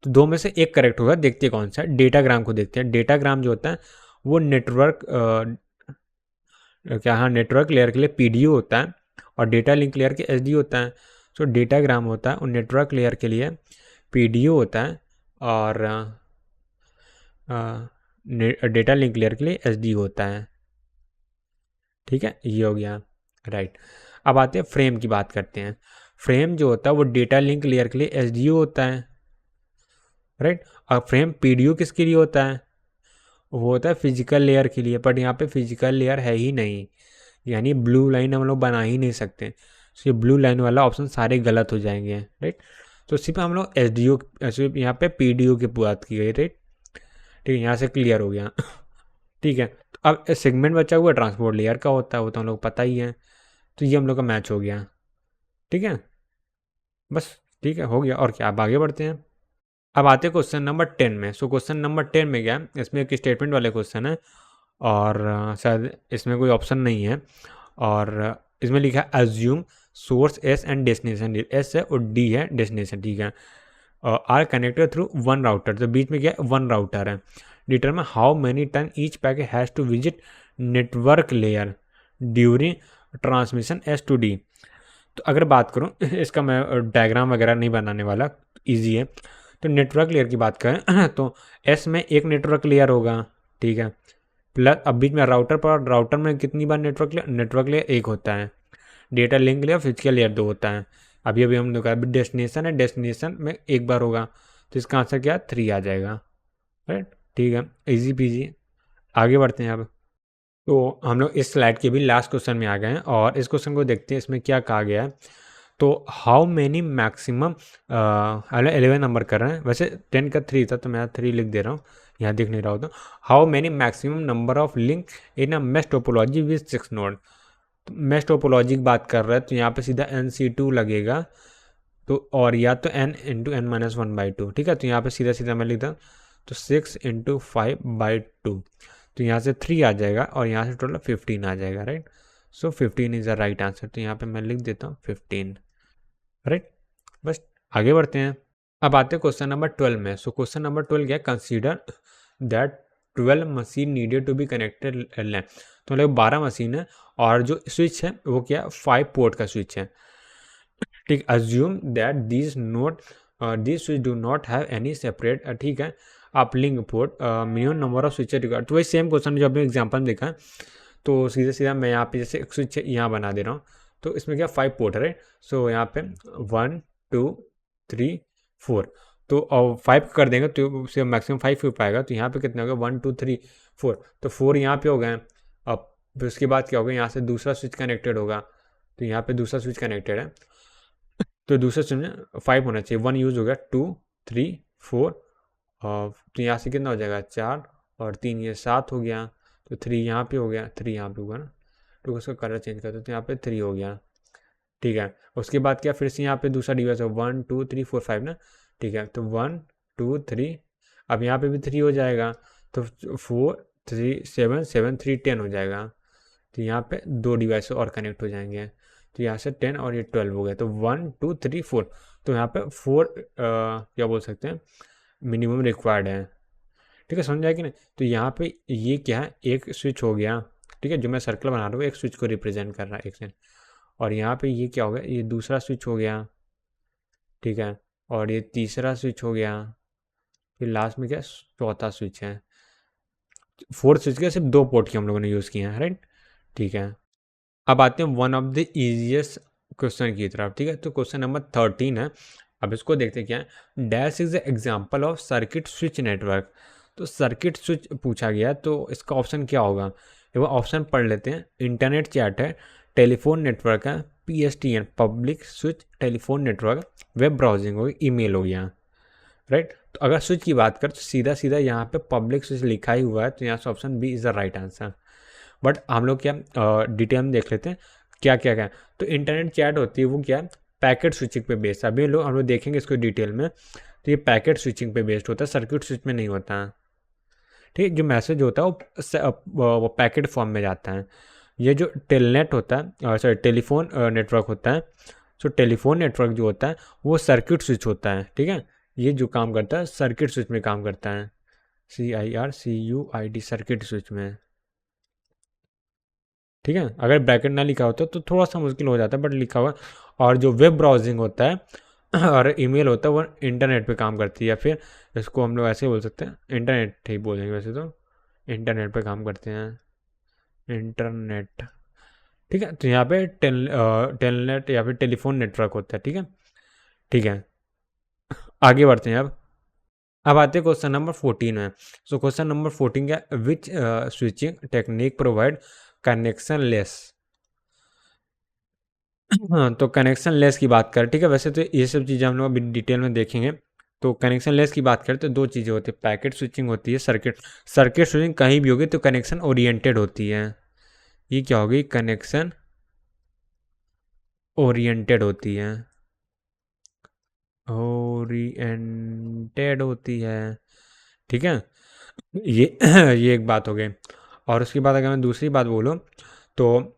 तो दो में से एक करेक्ट होगा। देखते हैं कौन सा है। डेटाग्राम को देखते हैं। डेटाग्राम जो होता है वो नेटवर्क क्या, हाँ, नेटवर्क लेयर के लिए पीडीओ होता है और डेटा लिंक लेयर के एसडीओ होता है। सो डेटाग्राम होता है और नेटवर्क लेयर के लिए पीडीओ होता है और डेटा लिंक लेयर के लिए एसडीओ होता है। ठीक है, ये हो गया। राइट, अब आते हैं फ्रेम की बात करते हैं। फ्रेम जो होता है वो डेटा लिंक लेयर के लिए एसडीओ होता है। राइट, और फ्रेम पीडीओ किसके लिए होता है, वो होता है फिजिकल लेयर के लिए। बट यहाँ पे फिजिकल लेयर है ही नहीं, यानी ब्लू लाइन हम लोग बना ही नहीं सकते। तो ये ब्लू लाइन वाला ऑप्शन सारे गलत हो जाएंगे। राइट, तो सिर्फ हम लोग एस डी ओ सिर्फ यहाँ पे पी डी ओ की बात की गई। राइट, ठीक है, यहाँ से क्लियर हो गया। ठीक है, तो अब सेगमेंट बचा हुआ ट्रांसपोर्ट लेयर का होता है, वो तो हम लोग पता ही है। तो ये हम लोग का मैच हो गया। ठीक है, बस ठीक है, हो गया। और क्या, अब आगे बढ़ते हैं। अब आते हैं क्वेश्चन नंबर 10 में। सो क्वेश्चन नंबर 10 में क्या है, इसमें एक स्टेटमेंट वाले क्वेश्चन है और शायद इसमें कोई ऑप्शन नहीं है। और इसमें लिखा है assume source S and destination D, S है और डी है डेस्टिनेशन। ठीक है, are connected through one router, तो बीच में क्या है, वन राउटर है। Determine how many time each packet has to visit network layer during transmission S to D. तो अगर बात करूँ इसका मैं डायग्राम वगैरह नहीं बनाने वाला, ईजी है। तो नेटवर्क लेयर की बात करें तो एस में एक नेटवर्क लेयर होगा। ठीक है, प्लस अब बीच में राउटर पर, राउटर में कितनी बार नेटवर्क लेयर एक होता है। Data link layer physical layer दो होता है। अभी अभी हम लोग डेस्टिनेशन है, डेस्टिनेशन में एक बार होगा। तो इसका आंसर क्या, 3 आ जाएगा। राइट, ठीक है, इजी पीजी। आगे बढ़ते हैं अब। तो हम लोग इस स्लाइड के भी लास्ट क्वेश्चन में आ गए हैं और इस क्वेश्चन को देखते हैं इसमें क्या कहा गया है। तो हाउ मैनी मैक्सिमम 11 नंबर कर रहे हैं, वैसे 10 का 3 था तो मैं 3 लिख दे रहा हूँ, यहाँ दिख नहीं रहा होता। How many maximum number of link in a mesh topology with 6 node. तो मेश टोपोलॉजी की बात कर रहा है तो यहाँ पे सीधा NC2 लगेगा। तो और या तो n इंटू एन माइनस 1/2। ठीक है, तो यहाँ पे सीधा सीधा मैं लिखता हूँ तो 6 इंटू 5/2। तो यहाँ से 3 आ जाएगा और यहाँ से टोटल 15 आ जाएगा। Right, so 15 is the right answer. तो यहाँ पे मैं लिख देता हूँ 15। राइट, बस आगे बढ़ते हैं। अब आते हैं क्वेश्चन नंबर 12 में। सो क्वेश्चन नंबर 12 क्या है, consider that 12 machine needed to be connected LAN. तो मतलब 12 मशीन है और जो स्विच है वो क्या है, 5 पोर्ट का स्विच है। ठीक, assume that this switch do not have any separate, ठीक है, आप link port minimum number off switch regard. तो वही सेम क्वेश्चन जो आपने एग्जाम्पल में देखा है। तो सीधा सीधा मैं यहाँ पे जैसे एक स्विच यहाँ बना दे रहा हूँ। तो इसमें क्या 5 पोर्ट है। राइट, सो यहाँ पे 1 2 3 4। तो 5 कर देंगे तो उसे मैक्सिमम 5 हो पाएगा। तो यहाँ पे कितने हो गए, 1 2 3 4। तो 4 यहाँ पे हो गए। अब फिर उसके बाद क्या होगा, यहाँ से दूसरा स्विच कनेक्टेड होगा। तो यहाँ पे दूसरा स्विच कनेक्टेड है तो दूसरे स्विच में 5 होना चाहिए। 1 यूज़ हो गया, 2 3 4 और तो यहाँ से कितना हो जाएगा, 4 और 3 ये 7 हो गया। तो 3 यहाँ पे हो गया, 3 यहाँ पे होगा ना। तो उसका कलर चेंज करते तो यहाँ पे 3 हो गया। ठीक है, उसके बाद क्या, फिर से यहाँ पे दूसरा डिवाइस हो 1 2 3 4 5 ना। ठीक है, तो 1 2 3, अब यहाँ पे भी 3 हो जाएगा। तो 4 3 7 7 3 10 हो जाएगा। तो यहाँ पे 2 डिवाइस और कनेक्ट हो जाएंगे। तो यहाँ से 10 और ये 12 हो गया। तो 1 2 3 4। तो यहाँ पे 4 क्या बोल सकते हैं, मिनिमम रिक्वायर्ड है। ठीक है, समझ आया कि नहीं। तो यहाँ पे ये क्या है, एक स्विच हो गया। ठीक है, जो मैं सर्कल बना रहा हूँ एक स्विच को रिप्रेजेंट कर रहा है एक सेकंड। और यहाँ पे ये क्या हो गया, ये दूसरा स्विच हो गया। ठीक है, और ये तीसरा स्विच हो गया। फिर लास्ट में क्या, चौथा स्विच है। फोर्थ स्विच के सिर्फ 2 पोर्ट की हम लोगों ने यूज़ किए हैं। राइट, ठीक है, अब आते हैं one of the easiest question की तरफ। ठीक है, तो क्वेश्चन नंबर 13 है। अब इसको देखते क्या है, dash is the example of circuit switch network. तो सर्किट स्विच पूछा गया तो इसका ऑप्शन क्या होगा, एक बार ऑप्शन पढ़ लेते हैं। इंटरनेट चैट है, टेलीफोन नेटवर्क है, PSTN public switch telephone network, web browsing होगी, ईमेल हो गया। राइट, तो अगर स्विच की बात करें तो सीधा सीधा यहाँ पे पब्लिक स्विच लिखा ही हुआ है। तो यहाँ से option B is the right answer. But हम लोग क्या डिटेल में देख लेते हैं क्या क्या क्या। तो इंटरनेट चैट होती है वो क्या है, पैकेट स्विचिंग पे बेस्ड। अभी हम लोग देखेंगे इसको डिटेल में। तो ये पैकेट स्विचिंग पे बेस्ड होता है, सर्किट स्विच में नहीं होता है। ठीक है, जो मैसेज होता है वो पैकेट फॉर्म में जाता है। ये जो टेलनेट होता है, सॉरी टेलीफोन नेटवर्क होता है, सो टेलीफोन नेटवर्क जो होता है वो सर्किट स्विच होता है। ठीक है, ये जो काम करता है सर्किट स्विच में काम करता है, CIRCUIT सर्किट स्विच में। ठीक है, अगर ब्रैकेट ना लिखा होता तो थोड़ा सा मुश्किल हो जाता है, बट लिखा हुआ। और जो वेब ब्राउजिंग होता है और ईमेल होता है वो इंटरनेट पे काम करती है, या फिर इसको हम लोग ऐसे बोल सकते हैं, इंटरनेट ठीक बोलेंगे वैसे तो, इंटरनेट पे काम करते हैं, इंटरनेट। ठीक है, तो यहाँ पे टेलनेट या फिर टेलीफोन नेटवर्क होता है। ठीक है, ठीक है, आगे बढ़ते हैं अब आते हैं क्वेश्चन नंबर 14 में। सो क्वेश्चन नंबर 14 क्या, which switching technique provide connectionless. हाँ, तो कनेक्शन लेस की बात करें, ठीक है, वैसे तो ये सब चीज़ें हम लोग अभी डिटेल में देखेंगे। तो कनेक्शन लेस की बात करें तो दो चीज़ें होती है, पैकेट स्विचिंग होती है, सर्किट सर्किट स्विचिंग कहीं भी होगी तो कनेक्शन ओरिएंटेड होती है। ये क्या होगी, कनेक्शन ओरिएंटेड होती है, ओरिएंटेड होती है। ठीक है, ये ये एक बात हो गई। और उसके बाद अगर मैं दूसरी बात बोलूँ तो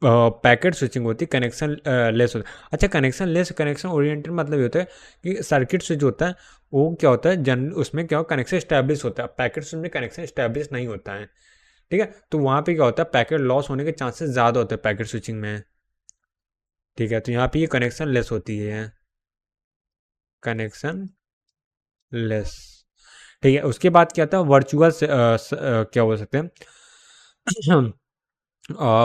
पैकेट स्विचिंग होती है, कनेक्शन लेस होता है। अच्छा, कनेक्शन लेस कनेक्शन ओरिएंटेड मतलब ये होता है कि सर्किट स्विच होता है वो क्या होता है, जन उसमें क्या हो, कनेक्शन स्टैब्लिश होता है, पैकेट स्विच में कनेक्शन स्टैब्लिश नहीं होता है। ठीक है, तो वहाँ पे क्या होता है, पैकेट लॉस होने के चांसेस ज़्यादा होते हैं पैकेट स्विचिंग में। ठीक है, तो यहाँ पे ये कनेक्शन लेस होती है, कनेक्शन लेस। ठीक है, उसके बाद क्या था, वर्चुअल क्या बोल सकते हैं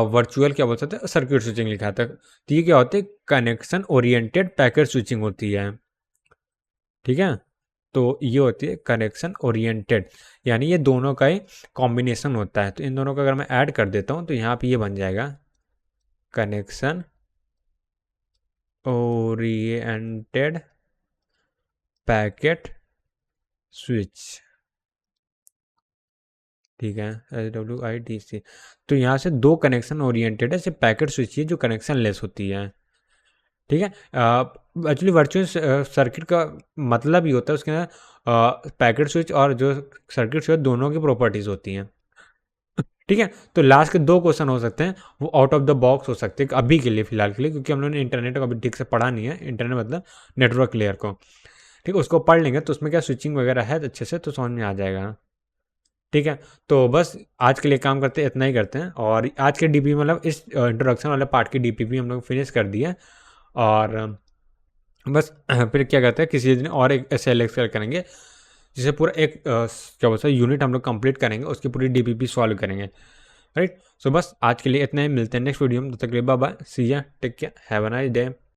वर्चुअल क्या बोल सकते हैं, सर्किट स्विचिंग लिखा था। तो ये क्या होता है, कनेक्शन ओरिएंटेड पैकेट स्विचिंग होती है। ठीक है, तो ये होती है कनेक्शन ओरिएंटेड, यानी ये दोनों का ही कॉम्बिनेशन होता है। तो इन दोनों का अगर मैं ऐड कर देता हूँ तो यहाँ पे ये बन जाएगा कनेक्शन ओरिएंटेड पैकेट स्विच। ठीक है, SWITC। तो यहाँ से दो कनेक्शन ओरिएंटेड है, सिर्फ पैकेट स्विच ही जो कनेक्शन लेस होती है। ठीक है, एक्चुअली वर्चुअल सर्किट का मतलब ही होता है उसके अंदर पैकेट स्विच और जो सर्किट स्विच दोनों की प्रॉपर्टीज होती हैं। ठीक है, तो लास्ट के दो क्वेश्चन हो सकते हैं वो आउट ऑफ द बॉक्स हो सकते हैं अभी के लिए, फिलहाल के लिए, क्योंकि हम लोगों ने इंटरनेट को अभी ठीक से पढ़ा नहीं है, इंटरनेट मतलब नेटवर्क लेयर को। ठीक है, उसको पढ़ लेंगे तो उसमें क्या स्विचिंग वगैरह है अच्छे से तो समझ में आ जाएगा। ठीक है, तो बस आज के लिए काम करते हैं, इतना ही करते हैं। और आज के डीपी मतलब इस इंट्रोडक्शन वाले पार्ट की डीपीपी हम लोग फिनिश कर दिए। और बस फिर क्या कहते हैं, किसी दिन और एक ऐसे लेक्चर करेंगे जिसे पूरा एक क्या बोलते हैं यूनिट हम लोग कंप्लीट करेंगे, उसकी पूरी डीपीपी सॉल्व करेंगे। राइट, सो बस आज के लिए इतना ही, मिलते हैं नेक्स्ट वीडियो में, तब तक के लिए bye bye, see ya, take care, have a nice day.